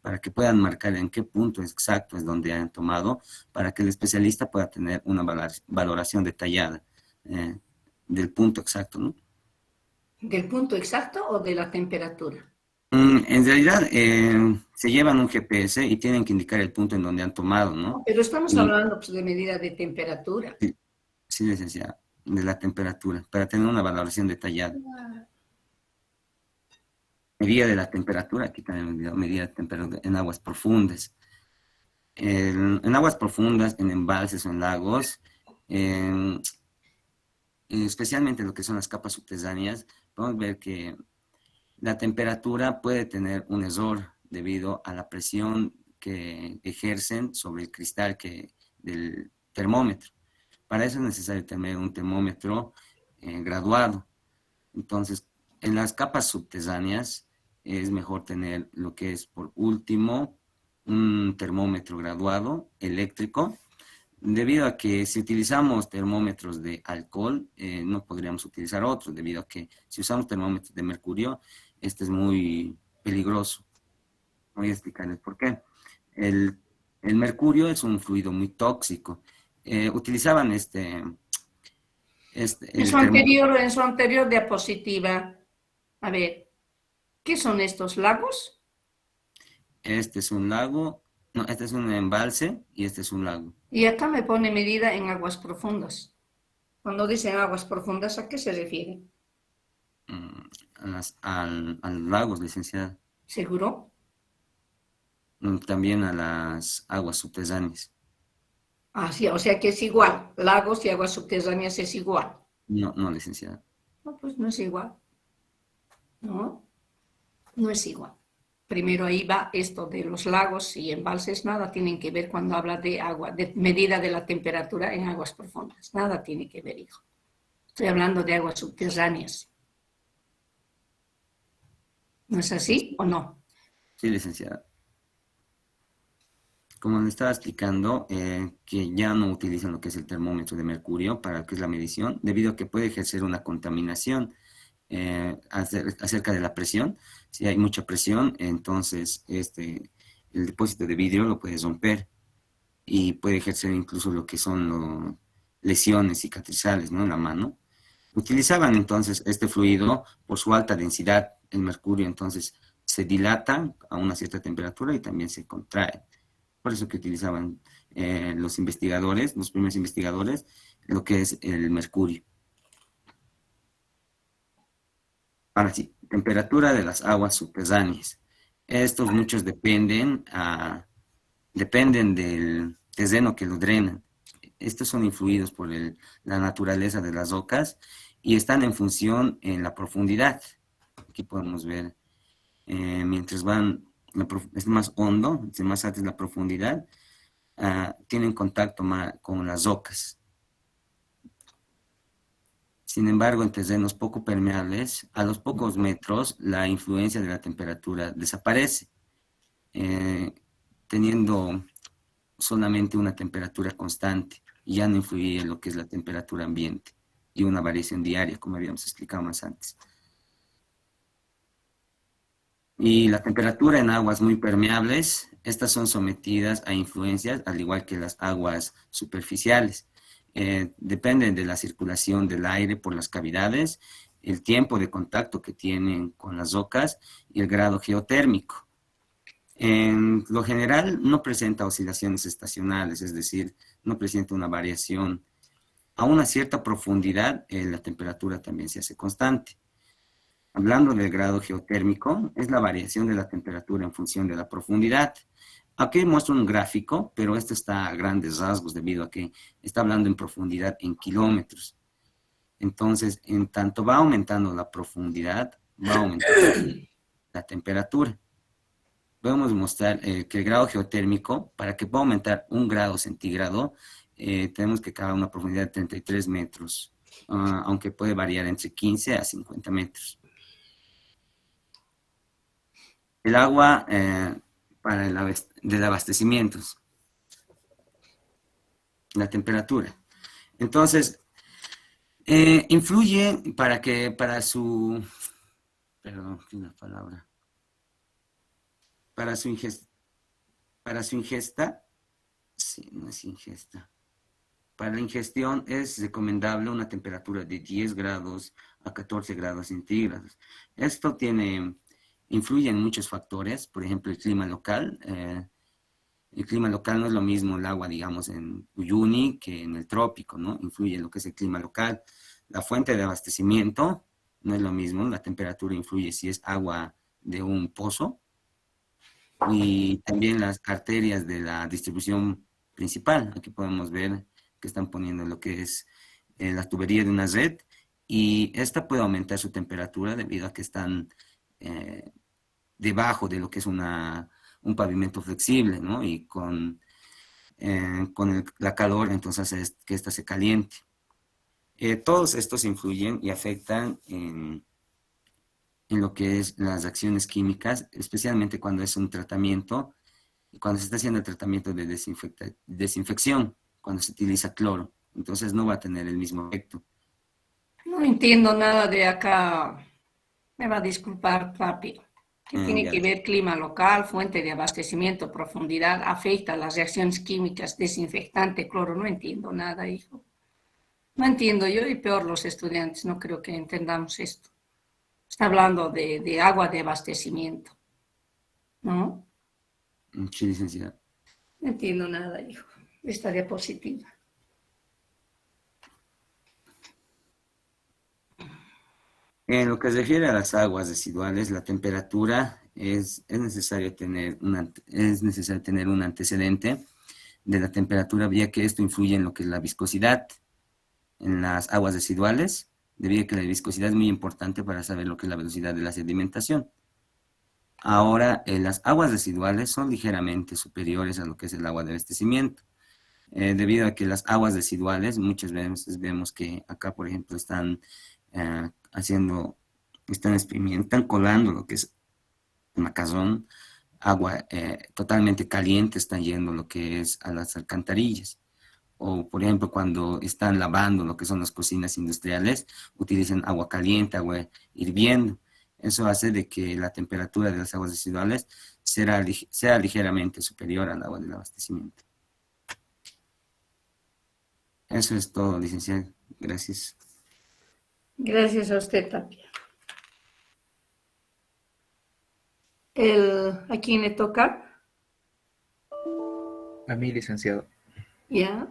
para que puedan marcar en qué punto exacto es donde han tomado, para que el especialista pueda tener una valoración detallada del punto exacto, ¿no? ¿Del punto exacto o de la temperatura? En realidad, se llevan un GPS y tienen que indicar el punto en donde han tomado, ¿no? Pero estamos Y hablando pues, de medida de temperatura. sí, sí, licenciada, de la temperatura, para tener una valoración detallada. Medida de la temperatura, aquí también medida de temperatura en aguas profundas. En aguas profundas, en embalses o en lagos, especialmente lo que son las capas subterráneas, podemos ver que la temperatura puede tener un error debido a la presión que ejercen sobre el cristal del termómetro. Para eso es necesario tener un termómetro graduado. Entonces, en las capas subterráneas es mejor tener lo que es por último un termómetro graduado eléctrico, debido a que si utilizamos termómetros de alcohol, no podríamos utilizar otros, debido a que si usamos termómetros de mercurio, este es muy peligroso. Voy a explicarles por qué. El, el mercurio es un fluido muy tóxico. Utilizaban el termómetro. En su anterior diapositiva, a ver, ¿qué son estos lagos? Este es un lago, no, este es un embalse y este es un lago. Y acá me pone medida en aguas profundas. Cuando dicen aguas profundas, ¿a qué se refiere? A los lagos, licenciada. ¿Seguro? También a las aguas subterráneas. Ah, sí, o sea que es igual. Lagos y aguas subterráneas es igual. No, no, licenciada. No, pues no es igual. No, no es igual. Primero ahí va esto de los lagos y embalses, nada tienen que ver cuando habla de agua, de medida de la temperatura en aguas profundas. Nada tiene que ver, hijo. Estoy hablando de aguas subterráneas. ¿No es así o no? Sí, licenciada. Como le estaba explicando, que ya no utilizan lo que es el termómetro de mercurio para lo que es la medición, debido a que puede ejercer una contaminación acerca de la presión. Si hay mucha presión, entonces el depósito de vidrio lo puede romper y puede ejercer incluso lo que son lesiones cicatrizales, ¿no? En la mano. Utilizaban entonces este fluido por su alta densidad, el mercurio entonces se dilata a una cierta temperatura y también se contrae. Por eso que utilizaban los investigadores, los primeros investigadores, lo que es el mercurio. Ahora sí, temperatura de las aguas subterráneas. Estos muchos dependen del terreno que lo drenan. Estos son influidos por la naturaleza de las rocas y están en función en la profundidad. Aquí podemos ver, mientras es más hondo, más alta es la profundidad, tienen contacto con las rocas. Sin embargo, en terrenos poco permeables, a los pocos metros, la influencia de la temperatura desaparece, teniendo solamente una temperatura constante y ya no influye en lo que es la temperatura ambiente y una variación diaria, como habíamos explicado más antes. Y la temperatura en aguas muy permeables, estas son sometidas a influencias, al igual que las aguas superficiales. Dependen de la circulación del aire por las cavidades, el tiempo de contacto que tienen con las rocas y el grado geotérmico. En lo general no presenta oscilaciones estacionales, es decir, no presenta una variación. A una cierta profundidad, la temperatura también se hace constante. Hablando del grado geotérmico, es la variación de la temperatura en función de la profundidad. Aquí muestro un gráfico, pero esto está a grandes rasgos debido a que está hablando en profundidad en kilómetros. Entonces, en tanto va aumentando la profundidad, va aumentando la temperatura. Podemos mostrar que el grado geotérmico, para que pueda aumentar 1 grado centígrado, tenemos que cavar una profundidad de 33 metros aunque puede variar entre 15 a 50 metros. El agua para del abastecimiento, la temperatura. Entonces, influye perdón, ¿qué es la palabra? Para su ingesta, sí, no es ingesta. Para la ingestión es recomendable una temperatura de 10 grados a 14 grados centígrados. Esto influye en muchos factores, por ejemplo, el clima local. El clima local no es lo mismo el agua, digamos, en Uyuni que en el trópico, ¿no? Influye en lo que es el clima local. La fuente de abastecimiento no es lo mismo, la temperatura influye si es agua de un pozo, y también las arterias de la distribución principal. Aquí podemos ver que están poniendo lo que es la tubería de una red, y esta puede aumentar su temperatura debido a que están debajo de lo que es un pavimento flexible, ¿no? Y con la calor, entonces es que ésta se caliente. Todos estos influyen y afectan en lo que es las reacciones químicas, especialmente cuando es un tratamiento, cuando se está haciendo el tratamiento de desinfección, cuando se utiliza cloro. Entonces no va a tener el mismo efecto. No entiendo nada de acá. Me va a disculpar, papi. ¿Qué tiene Ya. que ver clima local, fuente de abastecimiento, profundidad, afecta las reacciones químicas, desinfectante, cloro? No entiendo nada, hijo. No entiendo yo, y peor los estudiantes. No creo que entendamos esto. Está hablando de agua de abastecimiento, ¿no? Sí, licenciada. No entiendo nada, hijo. Esta diapositiva. En lo que se refiere a las aguas residuales, la temperatura es necesario tener un antecedente de la temperatura, ya que esto influye en lo que es la viscosidad en las aguas residuales, debido a que la viscosidad es muy importante para saber lo que es la velocidad de la sedimentación. Ahora, las aguas residuales son ligeramente superiores a lo que es el agua de abastecimiento, debido a que las aguas residuales muchas veces vemos que acá, por ejemplo, eh, están colando lo que es macazón, agua totalmente caliente, están yendo lo que es a las alcantarillas. O, por ejemplo, cuando están lavando lo que son las cocinas industriales, utilizan agua caliente, agua hirviendo. Eso hace de que la temperatura de las aguas residuales sea ligeramente superior al agua del abastecimiento. Eso es todo, licenciado. Gracias. Gracias a usted, Tapia. ¿A quién le toca? A mí, licenciado. ¿Ya?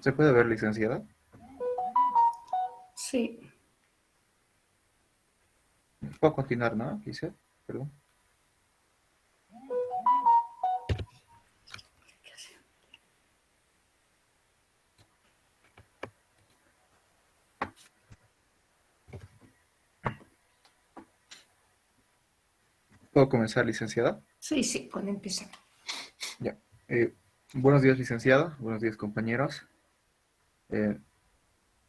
¿Se puede ver, licenciada? Sí. Puedo continuar, ¿no? Quise, perdón. ¿Puedo comenzar, licenciada? Sí, sí, cuando empezamos. Ya. Buenos días, licenciada. Buenos días, compañeros. Eh,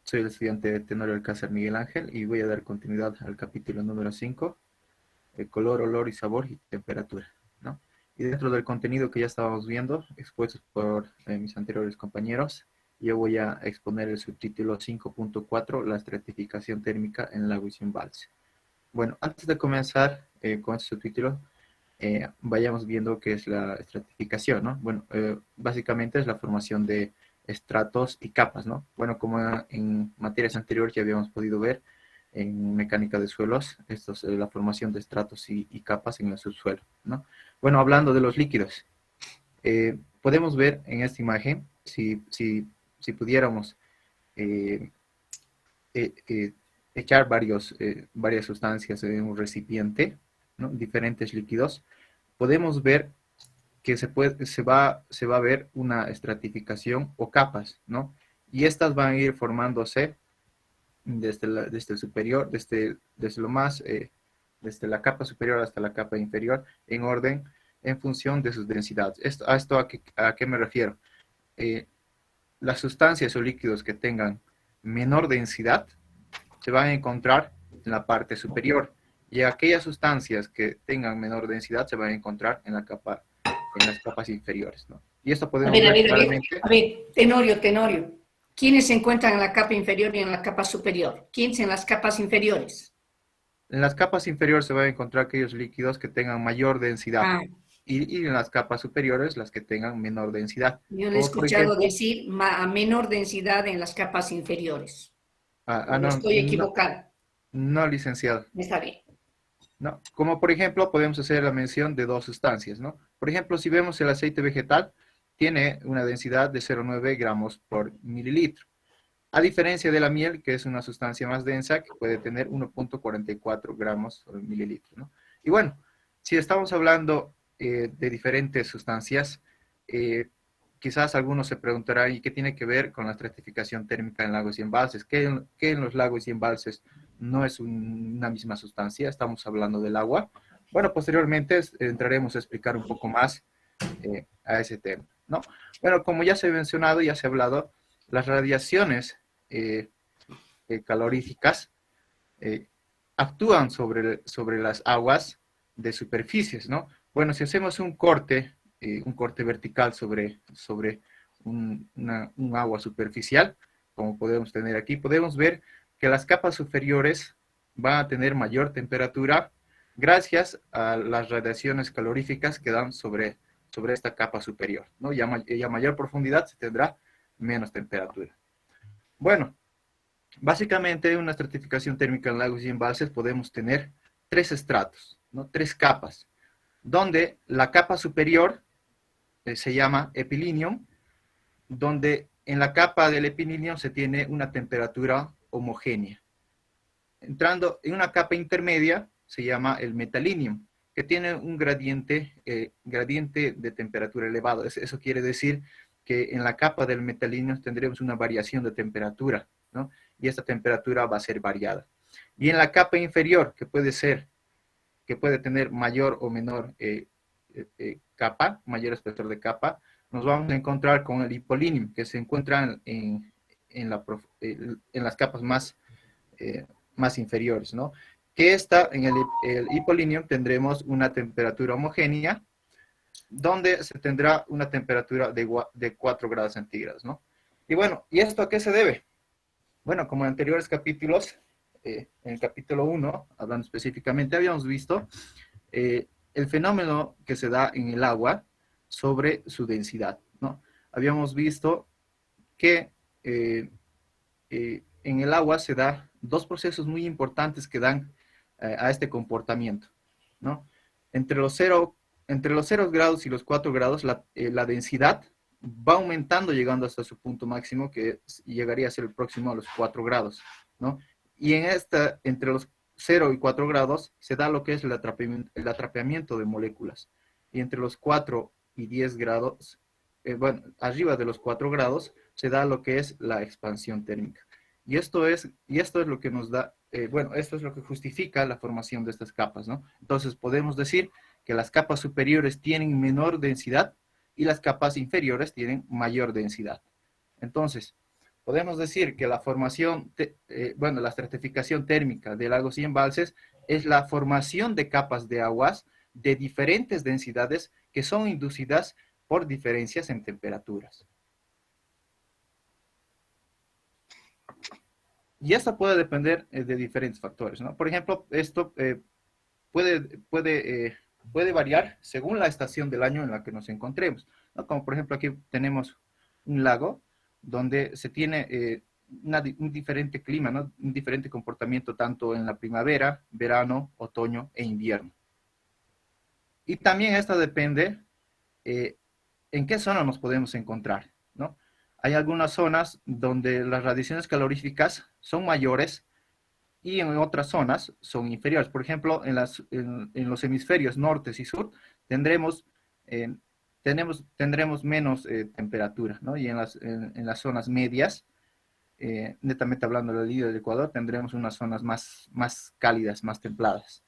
Soy el estudiante Tenorio Alcázar Miguel Ángel y voy a dar continuidad al capítulo número 5, color, olor y sabor y temperatura, ¿no? Y dentro del contenido que ya estábamos viendo, expuestos por mis anteriores compañeros, yo voy a exponer el subtítulo 5.4, la estratificación térmica en lago y embalse. Bueno, antes de comenzar con este subtítulo, vayamos viendo qué es la estratificación, ¿no? Bueno, básicamente es la formación de estratos y capas, ¿no? Bueno, como en materias anteriores ya habíamos podido ver, en mecánica de suelos, esto es la formación de estratos y capas en el subsuelo, ¿no? Bueno, hablando de los líquidos, podemos ver en esta imagen, si pudiéramos eh, echar varias sustancias en un recipiente, ¿no? Diferentes líquidos, podemos ver que se va a ver una estratificación o capas, ¿no? Y estas van a ir formándose desde el superior, desde lo más, desde la capa superior hasta la capa inferior, en orden, en función de sus densidades. ¿A qué me refiero? Las sustancias o líquidos que tengan menor densidad se van a encontrar en la parte superior, y aquellas sustancias que tengan menor densidad se van a encontrar en las capas inferiores, ¿no? Y esto podemos ver claramente. A ver, Tenorio. ¿Quiénes se encuentran en la capa inferior y en la capa superior? ¿Quiénes en las capas inferiores? En las capas inferiores se van a encontrar aquellos líquidos que tengan mayor densidad. Ah, Y en las capas superiores las que tengan menor densidad. yo le he escuchado decir a menor densidad en las capas inferiores. No, estoy equivocada. No, licenciado. Está bien. No, como por ejemplo podemos hacer la mención de dos sustancias, ¿no? Por ejemplo, si vemos el aceite vegetal, tiene una densidad de 0,9 gramos por mililitro. A diferencia de la miel, que es una sustancia más densa, que puede tener 1,44 gramos por mililitro, ¿no? Y bueno, si estamos hablando de diferentes sustancias, quizás algunos se preguntarán, ¿y qué tiene que ver con la estratificación térmica en lagos y embalses? ¿Qué en los lagos y embalses no es una misma sustancia? Estamos hablando del agua. Bueno, posteriormente entraremos a explicar un poco más a ese tema, ¿no? Bueno, como ya se ha mencionado, ya se ha hablado, las radiaciones caloríficas actúan sobre las aguas de superficies, ¿no? Bueno, si hacemos un corte vertical sobre un agua superficial, como podemos tener aquí, podemos ver que las capas superiores van a tener mayor temperatura gracias a las radiaciones caloríficas que dan sobre esta capa superior, ¿no? Y a mayor profundidad se tendrá menos temperatura. Bueno, básicamente en una estratificación térmica en lagos y embalses podemos tener tres estratos, ¿no? Tres capas, donde la capa superior se llama epilíneo, donde en la capa del epilíneo se tiene una temperatura homogénea. Entrando en una capa intermedia se llama el metalíneo, que tiene un gradiente de temperatura elevado. Eso quiere decir que en la capa del metalíneo tendremos una variación de temperatura, ¿no? Y esta temperatura va a ser variada. Y en la capa inferior, que puede tener mayor o menor capa, mayor espesor de capa, nos vamos a encontrar con el hipolíneo, que se encuentra en las capas más inferiores, ¿no? Que en el hipolíneo tendremos una temperatura homogénea, donde se tendrá una temperatura de 4 grados centígrados, ¿no? Y bueno, ¿y esto a qué se debe? Bueno, como en anteriores capítulos, en el capítulo 1, hablando específicamente, habíamos visto el fenómeno que se da en el agua sobre su densidad, ¿no? Habíamos visto que en el agua se da dos procesos muy importantes que dan a este comportamiento, ¿no? Entre los 0 grados y los 4 grados, la densidad va aumentando, llegando hasta su punto máximo, que llegaría a ser el próximo a los 4 grados, ¿no? Y entre los 0 y 4 grados se da lo que es el atrapeamiento de moléculas. Y entre los 4 y 10 grados, bueno, arriba de los 4 grados, se da lo que es la expansión térmica. Y esto es lo que nos da, esto es lo que justifica la formación de estas capas, ¿no? Entonces podemos decir que las capas superiores tienen menor densidad y las capas inferiores tienen mayor densidad. Entonces, podemos decir que la la estratificación térmica de lagos y embalses es la formación de capas de aguas de diferentes densidades que son inducidas por diferencias en temperaturas. Y esto puede depender de diferentes factores, ¿no? Por ejemplo, esto puede variar según la estación del año en la que nos encontremos, ¿no? Como por ejemplo aquí tenemos un lago donde se tiene un diferente clima, ¿no? Un diferente comportamiento tanto en la primavera, verano, otoño e invierno. Y también esto depende en qué zona nos podemos encontrar, ¿no? Hay algunas zonas donde las radiaciones caloríficas son mayores y en otras zonas son inferiores. Por ejemplo, en los hemisferios norte y sur tendremos, tendremos menos temperatura, ¿no? Y en las zonas medias, netamente hablando de la línea del Ecuador, tendremos unas zonas más cálidas, más templadas.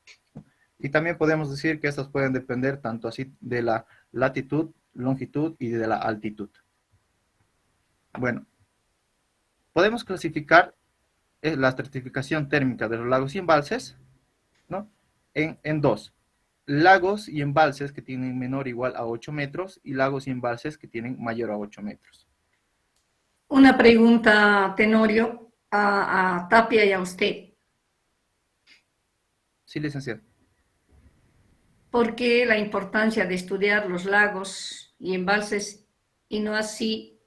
Y también podemos decir que estas pueden depender tanto así de la latitud, longitud y de la altitud. Bueno, podemos clasificar la estratificación térmica de los lagos y embalses, ¿no? en dos. Lagos y embalses que tienen menor o igual a 8 metros y lagos y embalses que tienen mayor a 8 metros. Una pregunta, Tenorio, a Tapia y a usted. Sí, licenciado. ¿Por qué la importancia de estudiar los lagos y embalses y no así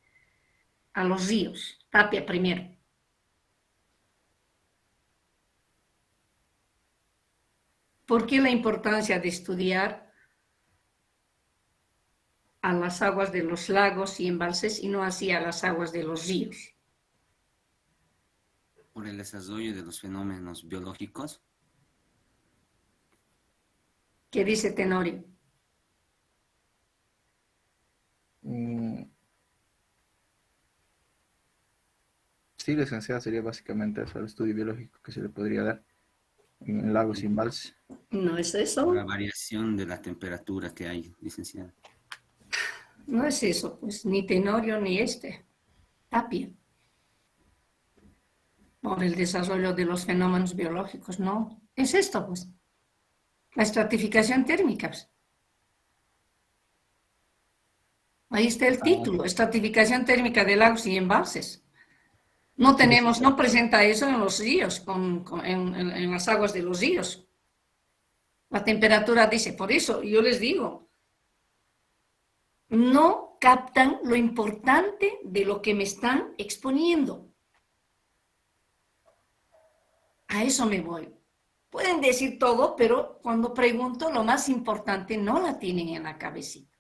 a los ríos? Tapia primero. ¿Por qué la importancia de estudiar a las aguas de los lagos y embalses y no así a las aguas de los ríos? Por el desarrollo de los fenómenos biológicos. ¿Qué dice Tenorio? Sí, licenciado, sería básicamente eso, el estudio biológico que se le podría dar en lagos y embalses. ¿No es Por eso? la variación de la temperatura que hay, licenciado. No es eso, pues ni Tenorio ni Tapia. Por el desarrollo de los fenómenos biológicos, no. Es esto, pues. La estratificación térmica. Pues. Ahí está el título, estratificación térmica de lagos y embalses. No tenemos, no presenta eso en los ríos, en las aguas de los ríos. La temperatura dice, por eso yo les digo, no captan lo importante de lo que me están exponiendo. A eso me voy. Pueden decir todo, pero cuando pregunto lo más importante no la tienen en la cabecita.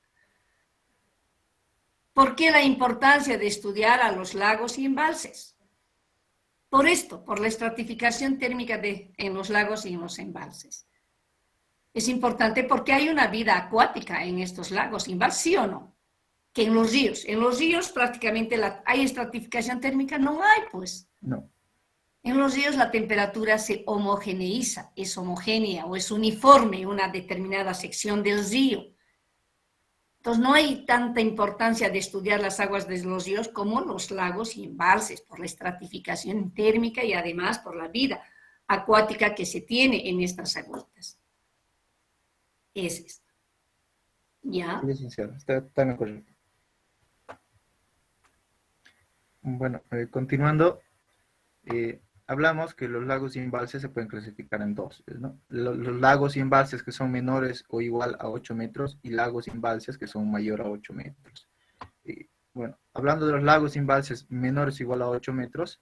¿Por qué la importancia de estudiar a los lagos y embalses? Por esto, por la estratificación térmica en los lagos y en los embalses. Es importante porque hay una vida acuática en estos lagos y embalses, ¿sí o no? Que en los ríos prácticamente hay estratificación térmica, no hay, pues. No. En los ríos la temperatura se homogeneiza, es homogénea o es uniforme en una determinada sección del río. Entonces no hay tanta importancia de estudiar las aguas de los ríos como los lagos y embalses, por la estratificación térmica y además por la vida acuática que se tiene en estas aguas. Es esto. ¿Ya? Sí, licenciado, está tan correcto. Bueno, continuando, hablamos que los lagos y embalses se pueden clasificar en dos, ¿no? Los lagos y embalses que son menores o igual a 8 metros y lagos y embalses que son mayor a 8 metros. Y, bueno, hablando de los lagos y embalses menores o igual a 8 metros,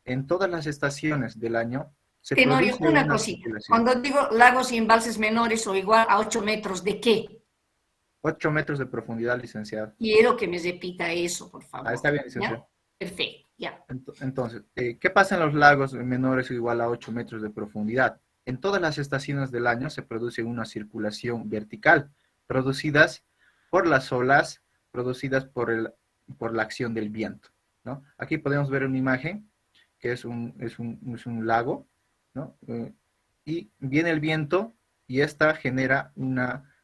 en todas las estaciones del año se Tenorio, produce una una cosita. circulación. Cuando digo lagos y embalses menores o igual a 8 metros, ¿de qué? 8 metros de profundidad, licenciado. Quiero que me repita eso, por favor. Está bien, licenciado. ¿Ya? Perfecto, ya. Entonces, ¿qué pasa en los lagos menores o igual a 8 metros de profundidad? En todas las estaciones del año se produce una circulación vertical, producidas por las olas, producidas por la acción del viento, ¿no? Aquí podemos ver una imagen que es un lago, ¿no? Y viene el viento y esta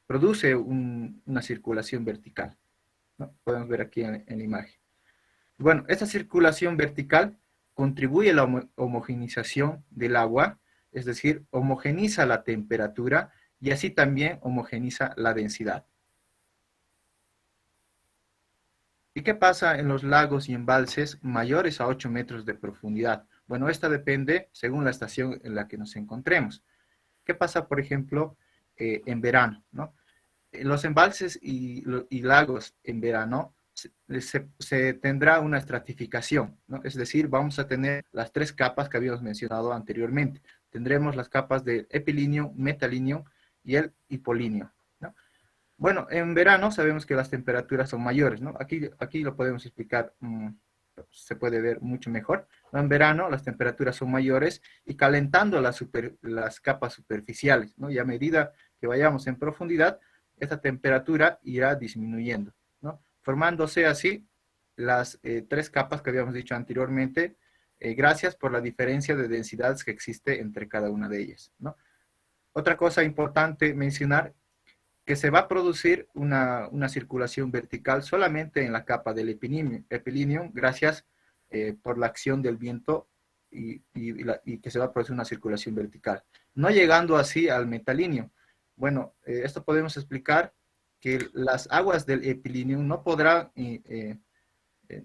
produce una circulación vertical, ¿no? Podemos ver aquí en la imagen. Bueno, esta circulación vertical contribuye a la homogenización del agua, es decir, homogeniza la temperatura y así también homogeniza la densidad. ¿Y qué pasa en los lagos y embalses mayores a 8 metros de profundidad? Bueno, esta depende según la estación en la que nos encontremos. ¿Qué pasa, por ejemplo, en verano, ¿no? Los embalses y lagos en verano se tendrá una estratificación, ¿no? Es decir, vamos a tener las 3 capas que habíamos mencionado anteriormente. Tendremos las capas del epilíneo, metalíneo y el hipolíneo, ¿no? Bueno, en verano sabemos que las temperaturas son mayores, ¿no? Aquí lo podemos explicar, se puede ver mucho mejor, ¿no? En verano las temperaturas son mayores y calentando las capas superficiales, ¿no? Y a medida que vayamos en profundidad, esta temperatura irá disminuyendo, ¿no? Formándose así las tres capas que habíamos dicho anteriormente, gracias por la diferencia de densidades que existe entre cada una de ellas, ¿no? Otra cosa importante mencionar, que se va a producir una circulación vertical solamente en la capa del epilinium gracias por la acción del viento y que se va a producir una circulación vertical, no llegando así al metalinium. Bueno, esto podemos explicar que las aguas del epilinium no podrán,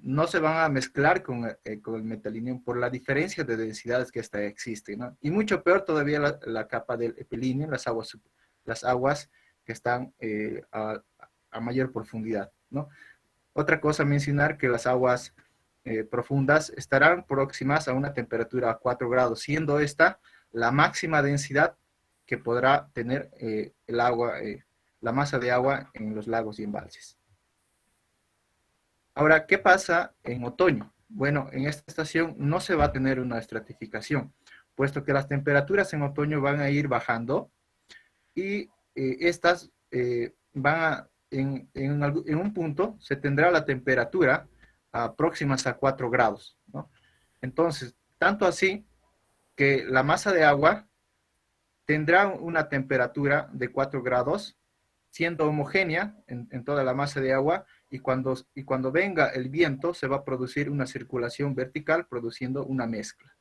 no se van a mezclar con el metalinium por la diferencia de densidades que esta existe, ¿no? Y mucho peor todavía la capa del epilinium, las aguas que están a mayor profundidad, ¿no? Otra cosa a mencionar que las aguas profundas estarán próximas a una temperatura a 4 grados, siendo esta la máxima densidad que podrá tener el agua, la masa de agua en los lagos y embalses. Ahora, ¿qué pasa en otoño? Bueno, en esta estación no se va a tener una estratificación, puesto que las temperaturas en otoño van a ir bajando y estas van a, en un punto se tendrá la temperatura próximas a 4 grados, ¿no? Entonces, tanto así que la masa de agua tendrá una temperatura de 4 grados, siendo homogénea en toda la masa de agua, y cuando venga el viento se va a producir una circulación vertical, produciendo una mezcla.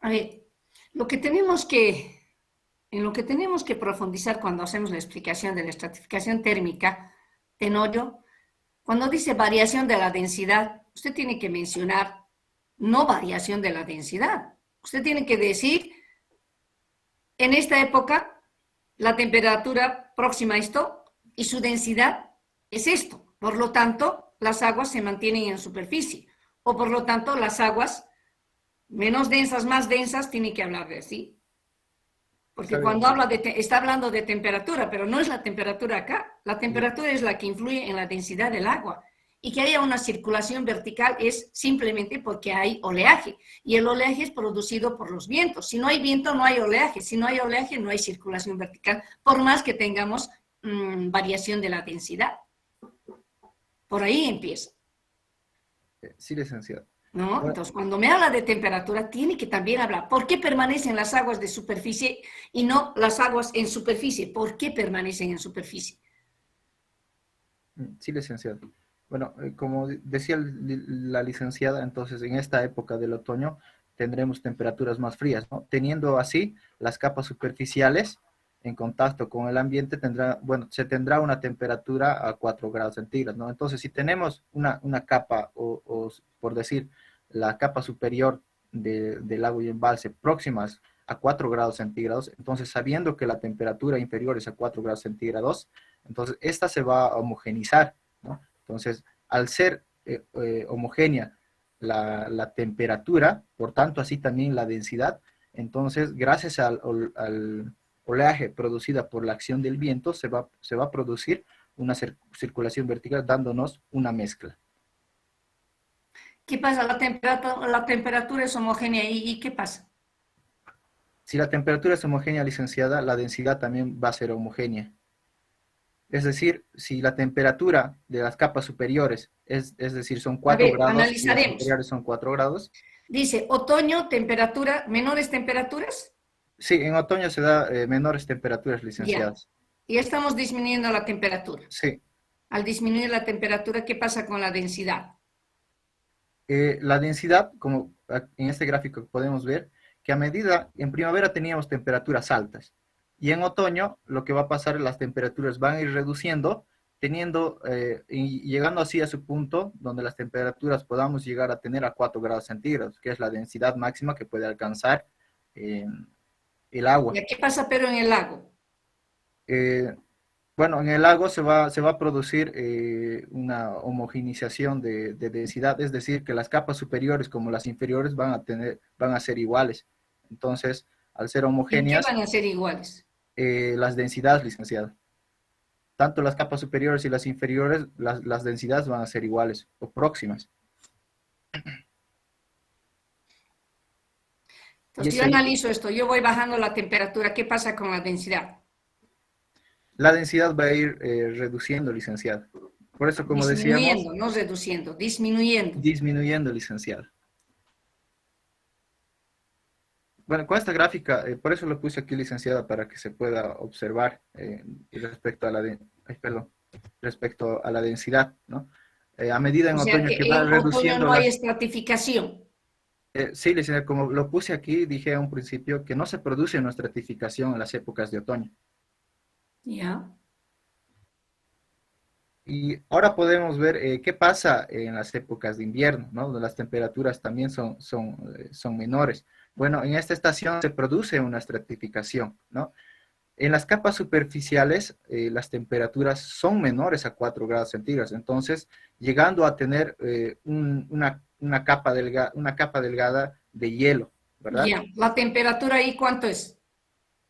A ver, en lo que tenemos que profundizar cuando hacemos la explicación de la estratificación térmica, Tenorio, cuando dice variación de la densidad, usted tiene que mencionar no variación de la densidad. Usted tiene que decir, en esta época, la temperatura próxima a esto y su densidad es esto. Por lo tanto, las aguas se mantienen en superficie. O por lo tanto, las aguas menos densas, más densas, tiene que hablar de así. Porque cuando habla está hablando de temperatura, pero no es la temperatura acá. La temperatura es la que influye en la densidad del agua. Y que haya una circulación vertical es simplemente porque hay oleaje. Y el oleaje es producido por los vientos. Si no hay viento, no hay oleaje. Si no hay oleaje, no hay circulación vertical, por más que tengamos variación de la densidad. Por ahí empieza. Sí, licenciado. ¿No? Entonces, cuando me habla de temperatura, tiene que también hablar por qué permanecen las aguas de superficie y no las aguas en superficie. ¿Por qué permanecen en superficie? Sí, licenciado. Bueno, como decía la licenciada, entonces en esta época del otoño tendremos temperaturas más frías, ¿no? Teniendo así las capas superficiales en contacto con el ambiente, se tendrá una temperatura a 4 grados centígrados, ¿no? Entonces, si tenemos una capa, o por decir, la capa superior del lago y embalse próximas a 4 grados centígrados, entonces sabiendo que la temperatura inferior es a 4 grados centígrados, entonces esta se va a homogenizar, ¿no? Entonces, al ser homogénea la temperatura, por tanto así también la densidad, entonces gracias al oleaje producida por la acción del viento, se va a producir una circulación vertical dándonos una mezcla. ¿Qué pasa? La temperatura es homogénea ¿y qué pasa? Si la temperatura es homogénea, licenciada, la densidad también va a ser homogénea. Es decir, si la temperatura de las capas superiores, es decir, son 4 grados, analizaremos. Y las inferiores son 4 grados. Dice, otoño, temperatura, menores temperaturas. Sí, en otoño se da menores temperaturas, licenciadas. Ya estamos disminuyendo la temperatura. Sí. Al disminuir la temperatura, ¿qué pasa con la densidad? La densidad, como en este gráfico podemos ver, que a medida, en primavera teníamos temperaturas altas, y en otoño lo que va a pasar es las temperaturas van a ir reduciendo, y llegando así a su punto donde las temperaturas podamos llegar a tener a 4 grados centígrados, que es la densidad máxima que puede alcanzar el agua. ¿Y qué pasa pero en el lago? Bueno, en el lago se va a producir una homogeneización de densidad, es decir, que las capas superiores como las inferiores van a ser iguales. Entonces, al ser homogéneas... ¿En qué van a ser iguales? Las densidades, licenciada. Tanto las capas superiores y las inferiores, las densidades van a ser iguales o próximas. Entonces, yo analizo esto, yo voy bajando la temperatura, ¿qué pasa con la densidad? La densidad va a ir reduciendo, licenciado. Por eso, como decíamos, Disminuyendo, no reduciendo, disminuyendo. disminuyendo, licenciado. Bueno, con esta gráfica, por eso lo puse aquí, licenciada, para que se pueda observar respecto a perdón, respecto a la densidad, ¿no? A medida en O sea otoño que que va en otoño reduciendo no hay estratificación. sí, licenciada, como lo puse aquí, dije a un principio que no se produce una estratificación en las épocas de otoño. Ya. Y ahora podemos ver qué pasa en las épocas de invierno, ¿no? Donde las temperaturas también son menores. Bueno, en esta estación se produce una estratificación, ¿no? En las capas superficiales, las temperaturas son menores a 4 grados centígrados, entonces llegando a tener una capa delgada de hielo, ¿verdad? Ya. ¿La temperatura ahí cuánto es?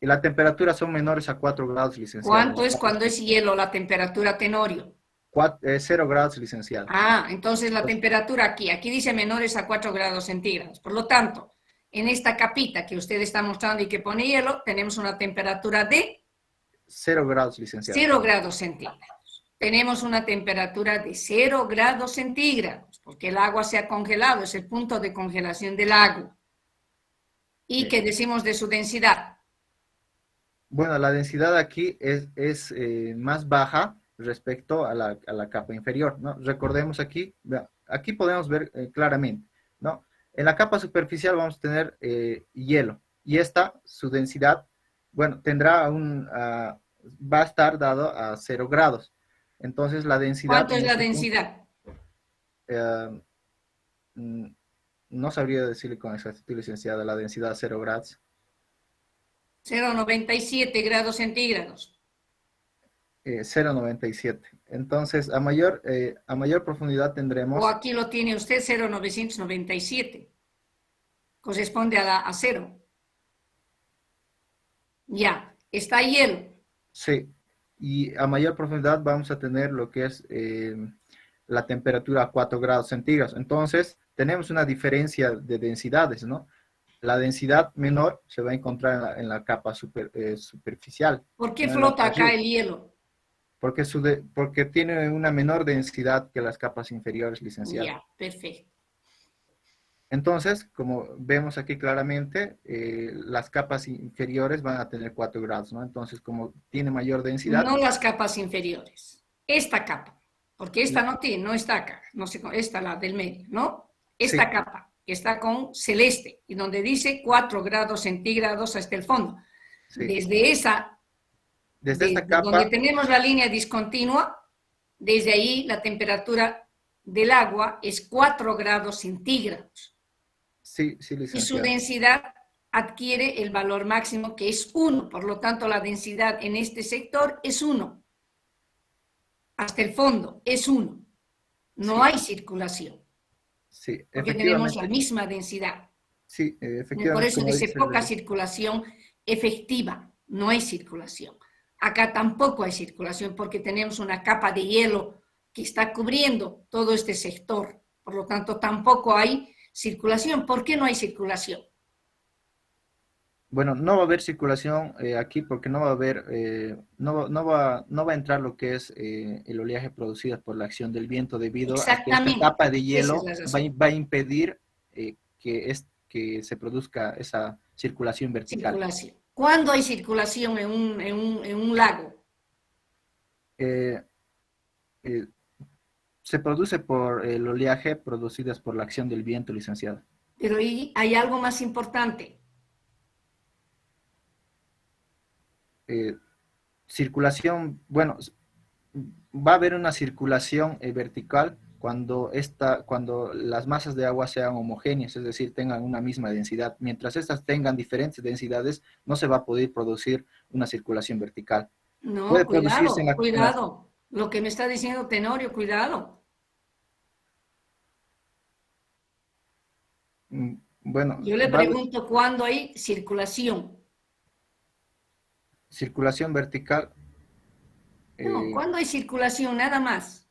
Y las temperaturas son menores a 4 grados, licenciado. En ¿Cuánto las es capas cuando es hielo la temperatura tenorio? 0 grados, licenciado. Ah, entonces la Entonces, temperatura aquí dice menores a 4 grados centígrados. Por lo tanto, en esta capita que usted está mostrando y que pone hielo, tenemos una temperatura de 0 grados, licenciado. 0 grados centígrados. Tenemos una temperatura de 0 grados centígrados, porque el agua se ha congelado, es el punto de congelación del agua. ¿Y qué decimos de su densidad? Bueno, la densidad aquí es más baja respecto a la capa inferior, ¿no? Recordemos aquí, aquí podemos ver claramente, ¿no? En la capa superficial vamos a tener hielo y su densidad, bueno, va a estar dado a 0 grados. Entonces la densidad ¿Cuánto es en la este punto, densidad? eh, mm, no sabría decirle con exactitud, licenciada, la densidad a 0 grados. 0,97 grados centígrados. 0,97. Entonces, a mayor profundidad O tendremos aquí lo tiene usted, 0,997. Corresponde a 0. Ya, está hielo. sí, y a mayor profundidad vamos a tener lo que es la temperatura a 4 grados centígrados. Entonces, tenemos una diferencia de densidades, ¿no? La densidad menor se va a encontrar en la capa superficial, ¿Por qué ¿no? En la de flota acá arriba, el hielo? porque tiene una menor densidad que las capas inferiores, licenciado. Ya, perfecto. Entonces, como vemos aquí claramente, las capas inferiores van a tener 4 grados, ¿no? Entonces, como tiene mayor densidad, No las capas inferiores. Esta capa, porque esta la- no está acá, no sé, esta la del medio, ¿no? Esta sí, capa, que está con celeste, y donde dice 4 grados centígrados hasta el fondo. sí. Desde esa, Desde esta desde donde capa, tenemos la línea discontinua, desde ahí la temperatura del agua es 4 grados centígrados. sí, sí, Y su licenciado. densidad adquiere el valor máximo que es 1. Por lo tanto, la densidad en este sector es 1. Hasta el fondo es 1. No Sí, hay circulación, sí, porque tenemos la efectivamente. misma densidad. Sí, Por efectivamente, eso como dice dice poca circulación efectiva. No hay circulación. Acá tampoco hay circulación porque tenemos una capa de hielo que está cubriendo todo este sector. Por lo tanto, tampoco hay circulación. ¿Por qué no hay circulación? bueno, no va a haber circulación aquí porque no va a haber, no va a entrar lo que es el oleaje producido por la acción del viento debido a que esta Exactamente. capa de Esa es hielo la razón. va a impedir que se produzca esa circulación vertical. Circulación. ¿Cuándo hay circulación en un lago? Eh, eh, Se produce por el oleaje producidas por la acción del viento, licenciado. Pero hay algo más importante. Eh, Circulación, bueno, va a haber una circulación vertical cuando las masas de agua sean homogéneas, es decir, tengan una misma densidad. Mientras estas tengan diferentes densidades, no se va a poder producir una circulación vertical. No, Puede producirse cuidado, cuidado. Lo que me está diciendo Tenorio, cuidado. bueno, Yo le va a haber pregunto cuándo hay circulación. circulación vertical. No, ¿cuándo hay circulación? Nada más.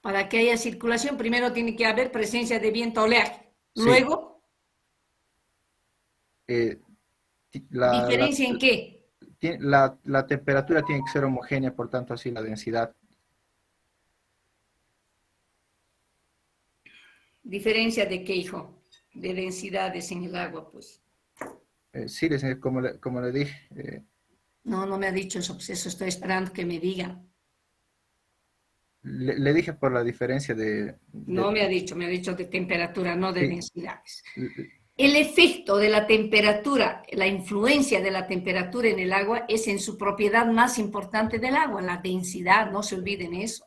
Para que haya circulación, primero tiene que haber presencia de viento oleaje. Sí, Luego, eh, ¿Diferencia en qué? La temperatura tiene que ser homogénea, por tanto, así la densidad. ¿Diferencia de qué, hijo? De densidades en el agua, pues. Sí, como le dije. No, no me ha dicho eso, pues eso estoy esperando que me diga. Le dije por la diferencia No me ha dicho de temperatura, no de sí, densidades. El efecto de la temperatura, la influencia de la temperatura en el agua es en su propiedad más importante del agua, la densidad, no se olviden eso.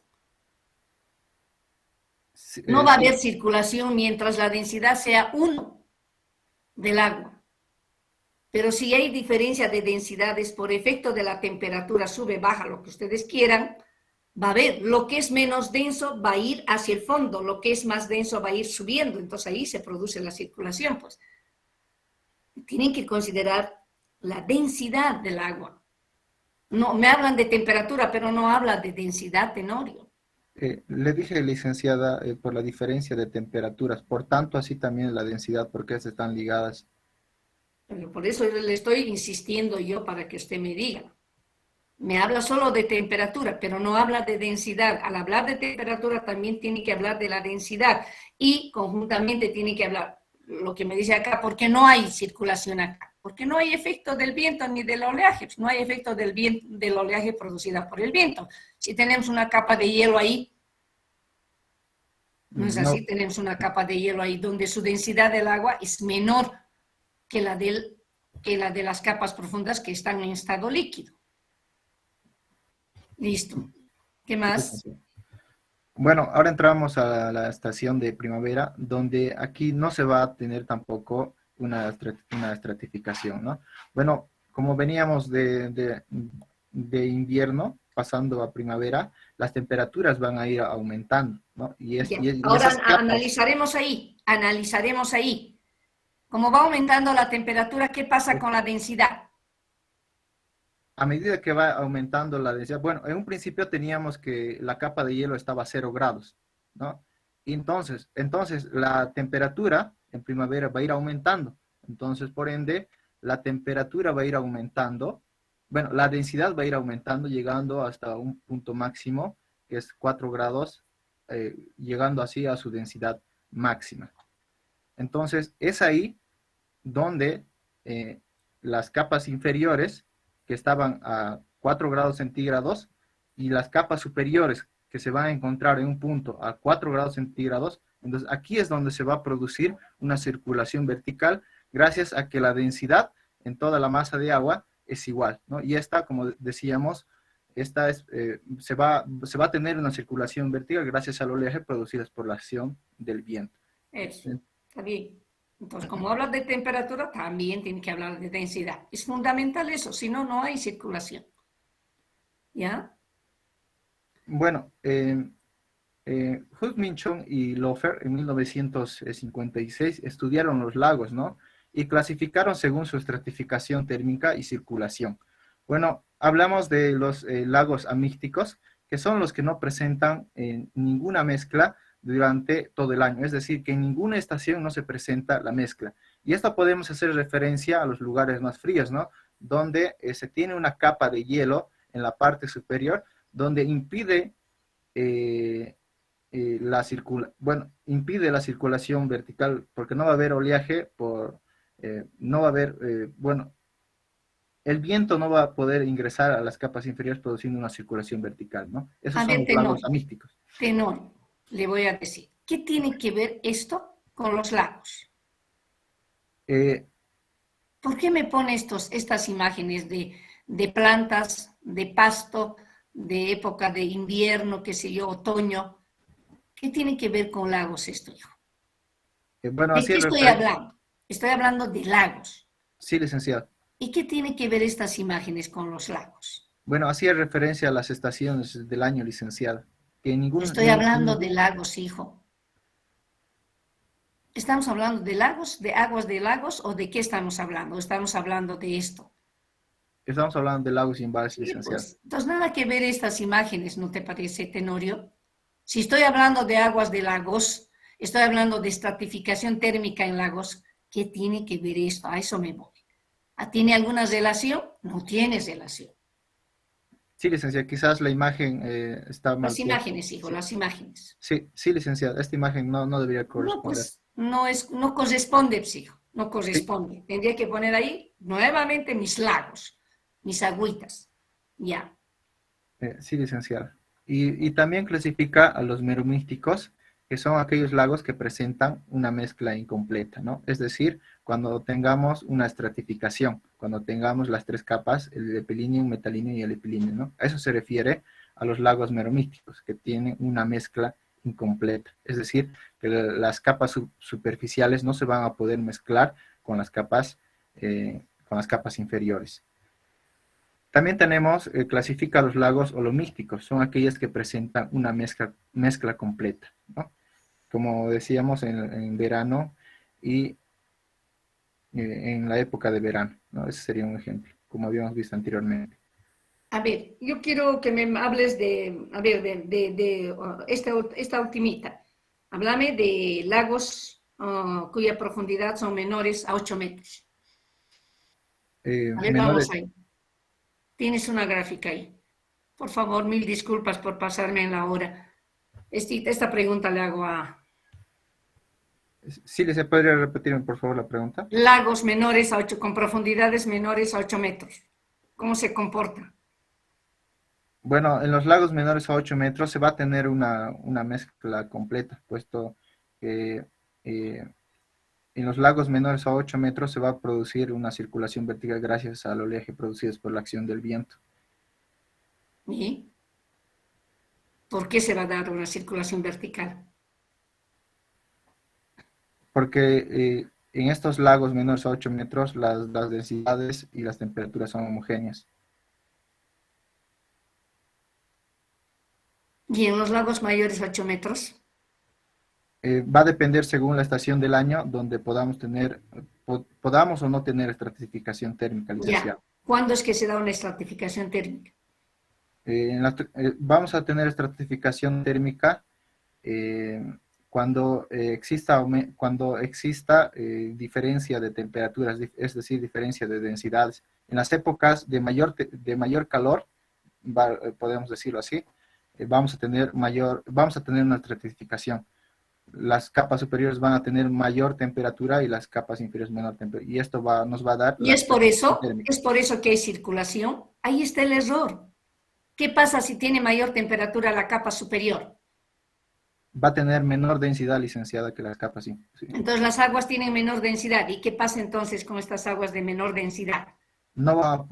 No va a haber circulación mientras la densidad sea 1 del agua. Pero si hay diferencia de densidades por efecto de la temperatura, sube, baja, lo que ustedes quieran, va a haber, lo que es menos denso va a ir hacia el fondo, lo que es más denso va a ir subiendo, entonces ahí se produce la circulación, pues. Tienen que considerar la densidad del agua. No, me hablan de temperatura, pero no hablan de densidad, Tenorio. Le dije, licenciada, por la diferencia de temperaturas, por tanto, así también la densidad, porque están ligadas. Pero por eso le estoy insistiendo yo para que usted me diga. Me habla solo de temperatura, pero no habla de densidad. Al hablar de temperatura también tiene que hablar de la densidad y conjuntamente tiene que hablar, lo que me dice acá, porque no hay circulación acá, porque no hay efecto del viento ni del oleaje, no hay efecto del viento, del oleaje producida por el viento. Si tenemos una capa de hielo ahí, no es así, tenemos una capa de hielo ahí donde su densidad del agua es menor que la de las capas profundas que están en estado líquido. Listo. ¿Qué más? Bueno, ahora entramos a la estación de primavera, donde aquí no se va a tener tampoco una estratificación, ¿no? Bueno, como veníamos de invierno, pasando a primavera, las temperaturas van a ir aumentando, ¿no? Ahora analizaremos ahí. Como va aumentando la temperatura, ¿qué pasa con la densidad? A medida que va aumentando la densidad, bueno, en un principio teníamos que la capa de hielo estaba a 0 grados, ¿no? Y entonces la temperatura en primavera va a ir aumentando. Entonces, por ende, la temperatura va a ir aumentando. Bueno, la densidad va a ir aumentando, llegando hasta un punto máximo, que es 4 grados, llegando así a su densidad máxima. Entonces, es ahí donde las capas inferiores, que estaban a 4 grados centígrados, y las capas superiores, que se van a encontrar en un punto a 4 grados centígrados, entonces aquí es donde se va a producir una circulación vertical, gracias a que la densidad en toda la masa de agua es igual, ¿no? Y esta, como decíamos, se va a tener una circulación vertical gracias al oleaje producido por la acción del viento. Eso, está bien. Entonces, como hablas de temperatura, también tiene que hablar de densidad. Es fundamental eso, si no, no hay circulación. ¿Ya? Bueno, Hutchinson y Lofer en 1956 estudiaron los lagos, ¿no? Y clasificaron según su estratificación térmica y circulación. Bueno, hablamos de los lagos amísticos, que son los que no presentan ninguna mezcla durante todo el año, es decir, que en ninguna estación no se presenta la mezcla. Y esto podemos hacer referencia a los lugares más fríos, ¿no? Donde se tiene una capa de hielo en la parte superior, donde impide impide la circulación vertical, porque no va a haber oleaje, no va a haber, el viento no va a poder ingresar a las capas inferiores produciendo una circulación vertical, ¿no? Esos son los lagos amísticos. Tenor, le voy a decir, ¿qué tiene que ver esto con los lagos? ¿Por qué me pone estas imágenes de plantas, de pasto, de época de invierno, qué sé yo, otoño? ¿Qué tiene que ver con lagos esto, hijo? Bueno, ¿De qué estoy hablando? Estoy hablando de lagos. Sí, licenciado. ¿Y qué tiene que ver estas imágenes con los lagos? Bueno, hacía referencia a las estaciones del año, licenciada. Estoy hablando de lagos, hijo. ¿Estamos hablando de lagos, de aguas de lagos o de qué estamos hablando? ¿Estamos hablando de esto? Estamos hablando de lagos y embalses, licenciado. Pues, entonces, nada que ver estas imágenes, ¿no te parece, Tenorio? Si estoy hablando de aguas de lagos, estoy hablando de estratificación térmica en lagos, ¿qué tiene que ver esto? A eso me voy. ¿Tiene alguna relación? No tiene relación. Sí, licenciada, quizás la imagen está mal Las puesta. imágenes, hijo, Sí, las imágenes. sí, licenciada, esta imagen no debería No, corresponder. pues no corresponde, hijo, no Sí, corresponde. Tendría que poner ahí nuevamente mis lagos, mis agüitas. Ya. sí, licenciada. Y también clasifica a los meromísticos, que son aquellos lagos que presentan una mezcla incompleta, ¿no? Es decir, cuando tengamos una estratificación, cuando tengamos las tres capas, el epilíneo, metalíneo y el epilíneo, ¿no? A eso se refiere a los lagos meromísticos, que tienen una mezcla incompleta. Es decir, que las capas superficiales no se van a poder mezclar con las capas inferiores. También tenemos, clasifica los lagos holomísticos, son aquellos que presentan una mezcla completa, ¿no? Como decíamos en verano y en la época de verano, ¿no? Ese sería un ejemplo, como habíamos visto anteriormente. A ver, yo quiero que me hables esta ultimita. Háblame de lagos cuya profundidad son menores a 8 metros. A ver, vamos Menores, ahí. Tienes una gráfica ahí. Por favor, mil disculpas por pasarme en la hora. Esta pregunta le hago a sí, ¿se podría repetir, por favor, la pregunta? lagos menores a 8, con profundidades menores a 8 metros. ¿Cómo se comporta? Bueno, en los lagos menores a 8 metros se va a tener una mezcla completa, puesto que en los lagos menores a 8 metros se va a producir una circulación vertical gracias al oleaje producido por la acción del viento. ¿Y por qué se va a dar una circulación vertical? Porque en estos lagos menores a 8 metros las densidades y las temperaturas son homogéneas. ¿Y en los lagos mayores a 8 metros? Va a depender según la estación del año donde podamos o no tener estratificación térmica, licenciado. Ya. ¿Cuándo es que se da una estratificación térmica? Vamos a tener estratificación térmica cuando exista diferencia de temperaturas, es decir, diferencia de densidades. En las épocas de mayor calor, podemos decirlo así, vamos a tener una estratificación. Las capas superiores van a tener mayor temperatura y las capas inferiores menor temperatura. Y esto nos va a dar Y la estratificación térmica. es por eso que hay circulación. Ahí está el error. ¿Qué pasa si tiene mayor temperatura la capa superior? Va a tener menor densidad, licenciada, que las capas. Sí. Entonces las aguas tienen menor densidad. ¿Y qué pasa entonces con estas aguas de menor densidad? No va a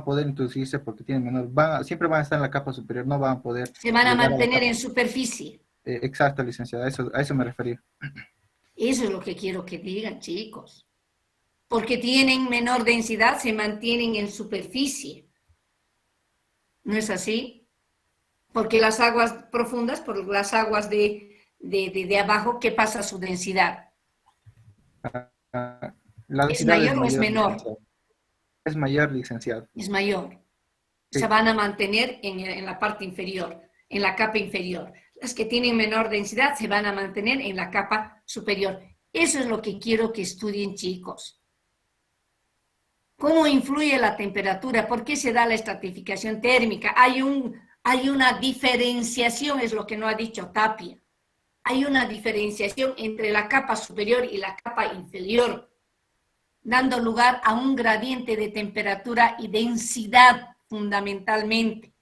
poder introducirse porque tienen siempre van a estar en la capa superior, no van a poder. Se van a mantener en superficie. Exacto, licenciada, a eso me refería. Eso es lo que quiero que digan, chicos. Porque tienen menor densidad, se mantienen en superficie. ¿No es así? Porque las aguas profundas, por las aguas de abajo, ¿qué pasa a su densidad? La ¿Es densidad mayor o es menor? Es mayor, licenciado. Es mayor. Sí. Se van a mantener en la parte inferior, en la capa inferior. Las que tienen menor densidad se van a mantener en la capa superior. Eso es lo que quiero que estudien, chicos. ¿Cómo influye la temperatura? ¿Por qué se da la estratificación térmica? Hay una diferenciación, es lo que no ha dicho Tapia. Hay una diferenciación entre la capa superior y la capa inferior, dando lugar a un gradiente de temperatura y densidad fundamentalmente,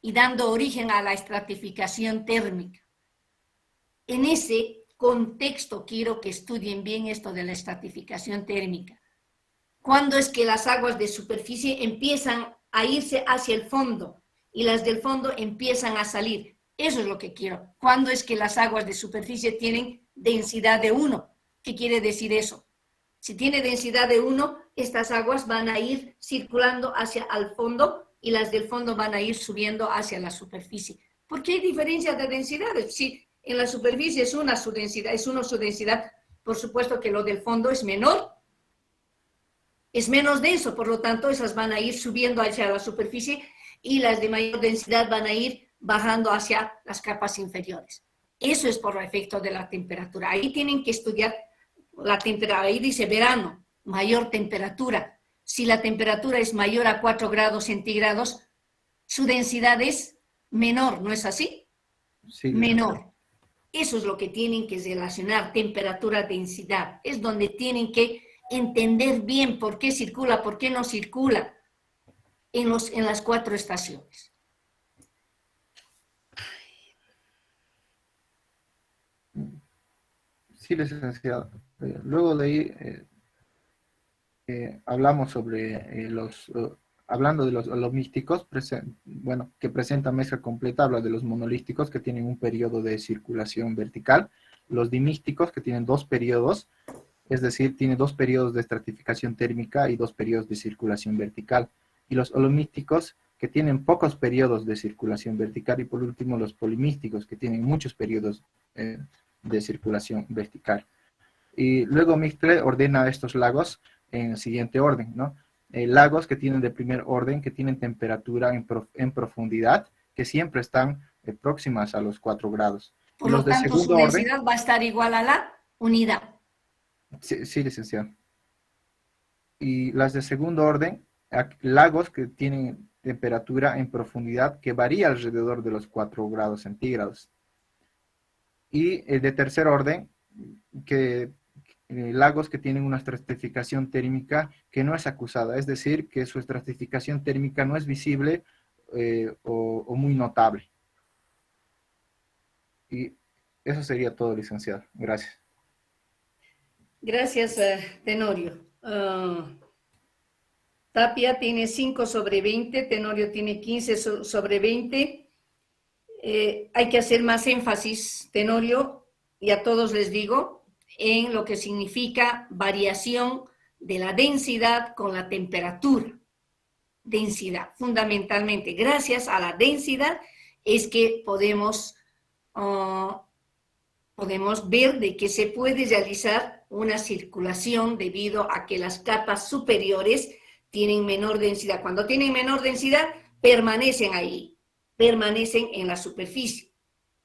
y dando origen a la estratificación térmica. En ese contexto quiero que estudien bien esto de la estratificación térmica. ¿Cuándo es que las aguas de superficie empiezan a irse hacia el fondo y las del fondo empiezan a salir? Eso es lo que quiero. ¿Cuándo es que las aguas de superficie tienen densidad de 1? ¿Qué quiere decir eso? Si tiene densidad de 1, estas aguas van a ir circulando hacia el fondo y las del fondo van a ir subiendo hacia la superficie. ¿Por qué hay diferencia de densidades? Si en la superficie es 1 su densidad, por supuesto que lo del fondo es menor, es menos denso, por lo tanto esas van a ir subiendo hacia la superficie y las de mayor densidad van a ir bajando hacia las capas inferiores. Eso es por efecto de la temperatura. Ahí tienen que estudiar la temperatura, ahí dice verano, mayor temperatura. Si la temperatura es mayor a 4 grados centígrados, su densidad es menor, ¿no es así? Sí, Menor. Eso es lo que tienen que relacionar, temperatura-densidad. Es donde tienen que entender bien por qué circula, por qué no circula en las 4 estaciones. sí, licenciado. Luego de ahí hablamos sobre hablando de los místicos, bueno, que presentan mezcla completa, habla de los monolísticos que tienen un periodo de circulación vertical, los dimísticos que tienen 2 periodos, es decir, tiene 2 periodos de estratificación térmica y 2 periodos de circulación vertical, y los holomísticos que tienen pocos periodos de circulación vertical, y por último los polimísticos que tienen muchos periodos de circulación vertical. Y luego Mixtle ordena estos lagos en el siguiente orden, ¿no? Lagos que tienen de primer orden, que tienen temperatura en profundidad, que siempre están próximas a los 4 grados. Por Y lo los de tanto, su segundo orden, densidad va a estar igual a la unidad. sí, sí, licenciado. Y las de segundo orden, lagos que tienen temperatura en profundidad que varía alrededor de los 4 grados centígrados. Y de tercer orden, que lagos que tienen una estratificación térmica que no es acusada, es decir, que su estratificación térmica no es visible o muy notable. Y eso sería todo, licenciado. Gracias. Gracias, Tenorio. Tapia tiene 5 sobre 20, Tenorio tiene 15 sobre 20. Hay que hacer más énfasis, Tenorio, y a todos les digo, en lo que significa variación de la densidad con la temperatura. Densidad, fundamentalmente. Gracias a la densidad es que podemos ver de que se puede realizar una circulación debido a que las capas superiores tienen menor densidad. Cuando tienen menor densidad, permanecen ahí, permanecen en la superficie.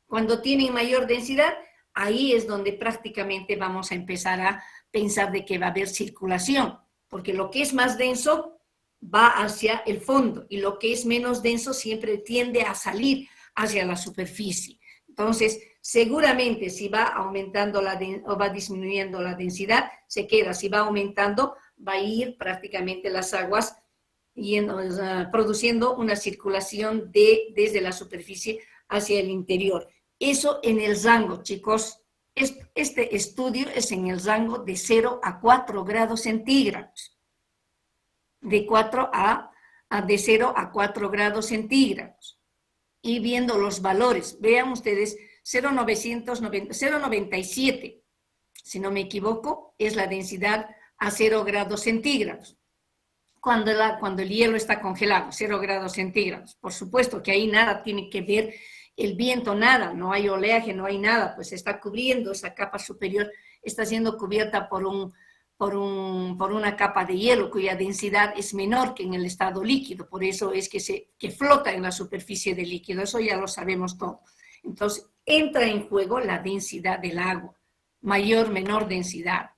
Cuando tienen mayor densidad, ahí es donde prácticamente vamos a empezar a pensar de que va a haber circulación, porque lo que es más denso va hacia el fondo y lo que es menos denso siempre tiende a salir hacia la superficie. Entonces, seguramente si va aumentando o va disminuyendo la densidad, se queda. Si va aumentando, va a ir prácticamente las aguas produciendo una circulación desde la superficie hacia el interior. Eso en el rango, chicos. Este estudio es en el rango de 0 a 4 grados centígrados. De 0 a 4 grados centígrados. Y viendo los valores, vean ustedes, 0,97, si no me equivoco, es la densidad a 0 grados centígrados. Cuando el hielo está congelado, 0 grados centígrados. Por supuesto que ahí nada tiene que ver el viento, nada, no hay oleaje, no hay nada, pues está cubriendo esa capa superior, está siendo cubierta por una capa de hielo cuya densidad es menor que en el estado líquido, por eso es que flota en la superficie del líquido, eso ya lo sabemos todo. Entonces, entra en juego la densidad del agua, mayor, menor densidad.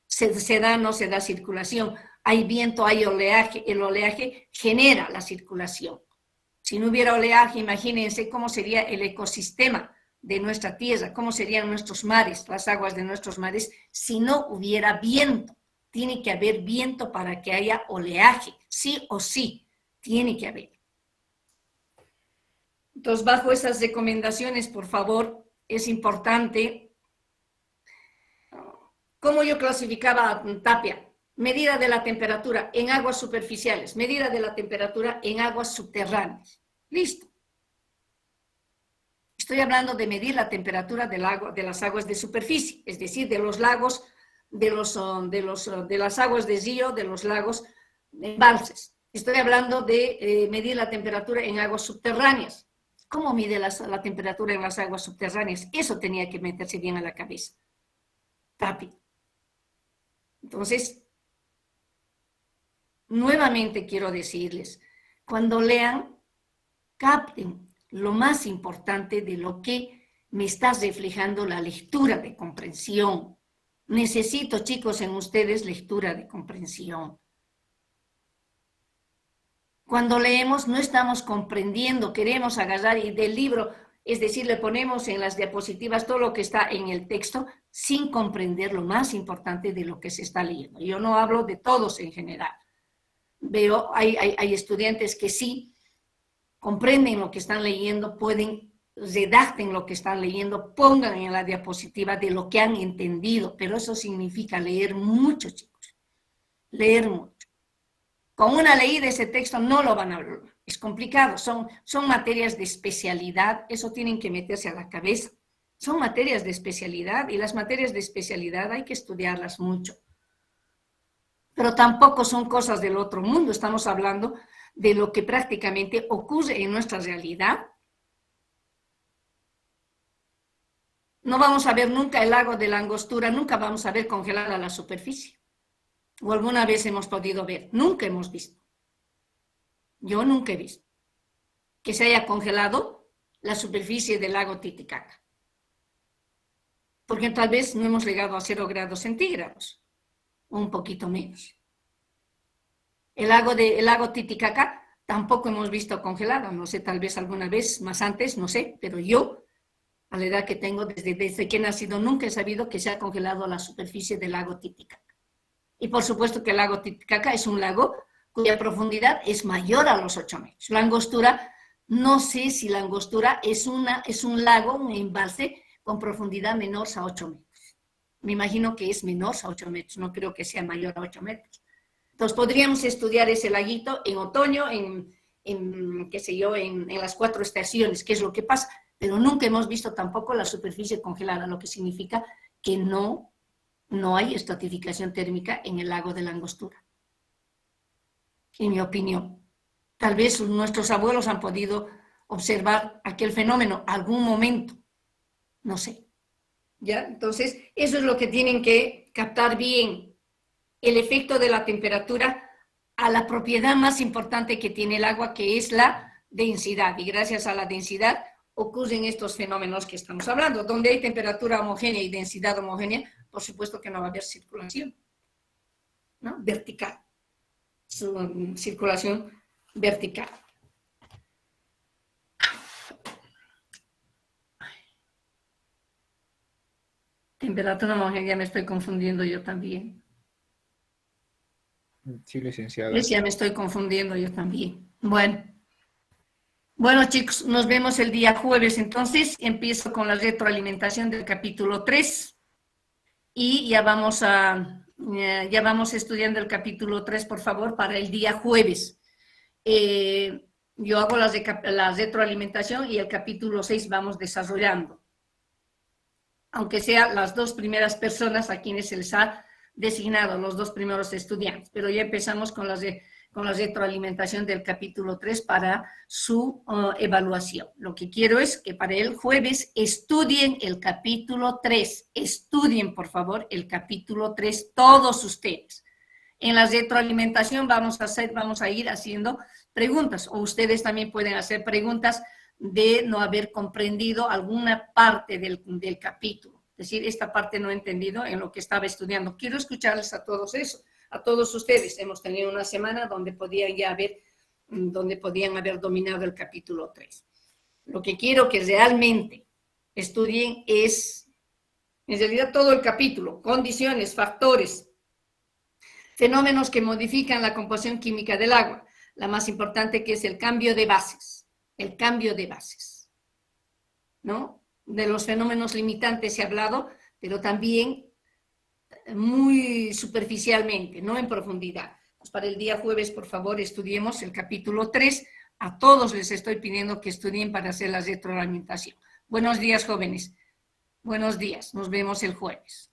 Se da, no se da circulación, hay viento, hay oleaje, el oleaje genera la circulación. Si no hubiera oleaje, imagínense cómo sería el ecosistema de nuestra tierra, cómo serían nuestros mares, las aguas de nuestros mares, si no hubiera viento. Tiene que haber viento para que haya oleaje, sí o sí, tiene que haber. Entonces, bajo esas recomendaciones, por favor, es importante. ¿Cómo yo clasificaba a Tapia? Medida de la temperatura en aguas superficiales, medida de la temperatura en aguas subterráneas. Listo. Estoy hablando de medir la temperatura del agua, de las aguas de superficie, es decir, de los lagos, de las aguas de río, de los lagos de embalses. Estoy hablando de medir la temperatura en aguas subterráneas. ¿Cómo mide la temperatura en las aguas subterráneas? Eso tenía que meterse bien a la cabeza. Tapia. Entonces, nuevamente quiero decirles, cuando lean, capten lo más importante de lo que me está reflejando la lectura de comprensión. Necesito, chicos, en ustedes lectura de comprensión. Cuando leemos no estamos comprendiendo, queremos agarrar y del libro, es decir, le ponemos en las diapositivas todo lo que está en el texto sin comprender lo más importante de lo que se está leyendo. Yo no hablo de todos en general. Veo, hay estudiantes que sí comprenden lo que están leyendo, redacten lo que están leyendo, pongan en la diapositiva de lo que han entendido, pero eso significa leer mucho, chicos, leer mucho. Con una leída ese texto no lo van a ver, es complicado, son materias de especialidad, eso tienen que meterse a la cabeza. Son materias de especialidad y las materias de especialidad hay que estudiarlas mucho. Pero tampoco son cosas del otro mundo, estamos hablando de lo que prácticamente ocurre en nuestra realidad. No vamos a ver nunca el lago de la Angostura, nunca vamos a ver congelada la superficie. ¿O alguna vez hemos podido ver? Nunca hemos visto. Yo nunca he visto que se haya congelado la superficie del lago Titicaca. Porque tal vez no hemos llegado a 0 grados centígrados, o un poquito menos. El lago Titicaca tampoco hemos visto congelado, no sé, tal vez alguna vez más antes, no sé, pero yo, a la edad que tengo, desde que he nacido, nunca he sabido que se ha congelado la superficie del lago Titicaca. Y por supuesto que el lago Titicaca es un lago cuya profundidad es mayor a los 8 metros. La Angostura, no sé si la Angostura es un lago, un embalse con profundidad menor a 8 metros. Me imagino que es menor a 8 metros, no creo que sea mayor a 8 metros. Entonces podríamos estudiar ese laguito en otoño, qué sé yo, en las 4 estaciones, qué es lo que pasa, pero nunca hemos visto tampoco la superficie congelada, lo que significa que no hay estratificación térmica en el lago de la Angostura, en mi opinión. Tal vez nuestros abuelos han podido observar aquel fenómeno algún momento, no sé. ¿Ya? Entonces, eso es lo que tienen que captar bien, el efecto de la temperatura a la propiedad más importante que tiene el agua, que es la densidad, y gracias a la densidad ocurren estos fenómenos que estamos hablando. Donde hay temperatura homogénea y densidad homogénea, por supuesto que no va a haber circulación, ¿no? Vertical, circulación vertical. Temperatura homogénea, me estoy confundiendo yo también. Sí, licenciada. Ya me estoy confundiendo yo también. Bueno, chicos, nos vemos el día jueves. Entonces, empiezo con la retroalimentación del capítulo 3 y ya vamos estudiando el capítulo 3, por favor, para el día jueves. Yo hago la retroalimentación y el capítulo 6 vamos desarrollando. Aunque sean las 2 primeras personas a quienes se les ha designado, los 2 primeros estudiantes, pero ya empezamos con la retroalimentación del capítulo 3 para su evaluación. Lo que quiero es que para el jueves estudien el capítulo 3, estudien por favor el capítulo 3 todos ustedes. En la retroalimentación vamos a ir haciendo preguntas, o ustedes también pueden hacer preguntas de no haber comprendido alguna parte del capítulo. Es decir, esta parte no he entendido en lo que estaba estudiando. Quiero escucharles a todos eso, a todos ustedes. Hemos tenido una semana donde podían haber dominado el capítulo 3. Lo que quiero que realmente estudien es, en realidad, todo el capítulo: condiciones, factores, fenómenos que modifican la composición química del agua. La más importante, que es el cambio de bases, ¿no? De los fenómenos limitantes se ha hablado, pero también muy superficialmente, no en profundidad. Pues para el día jueves, por favor, estudiemos el capítulo 3. A todos les estoy pidiendo que estudien para hacer la retroalimentación. Buenos días, jóvenes. Buenos días. Nos vemos el jueves.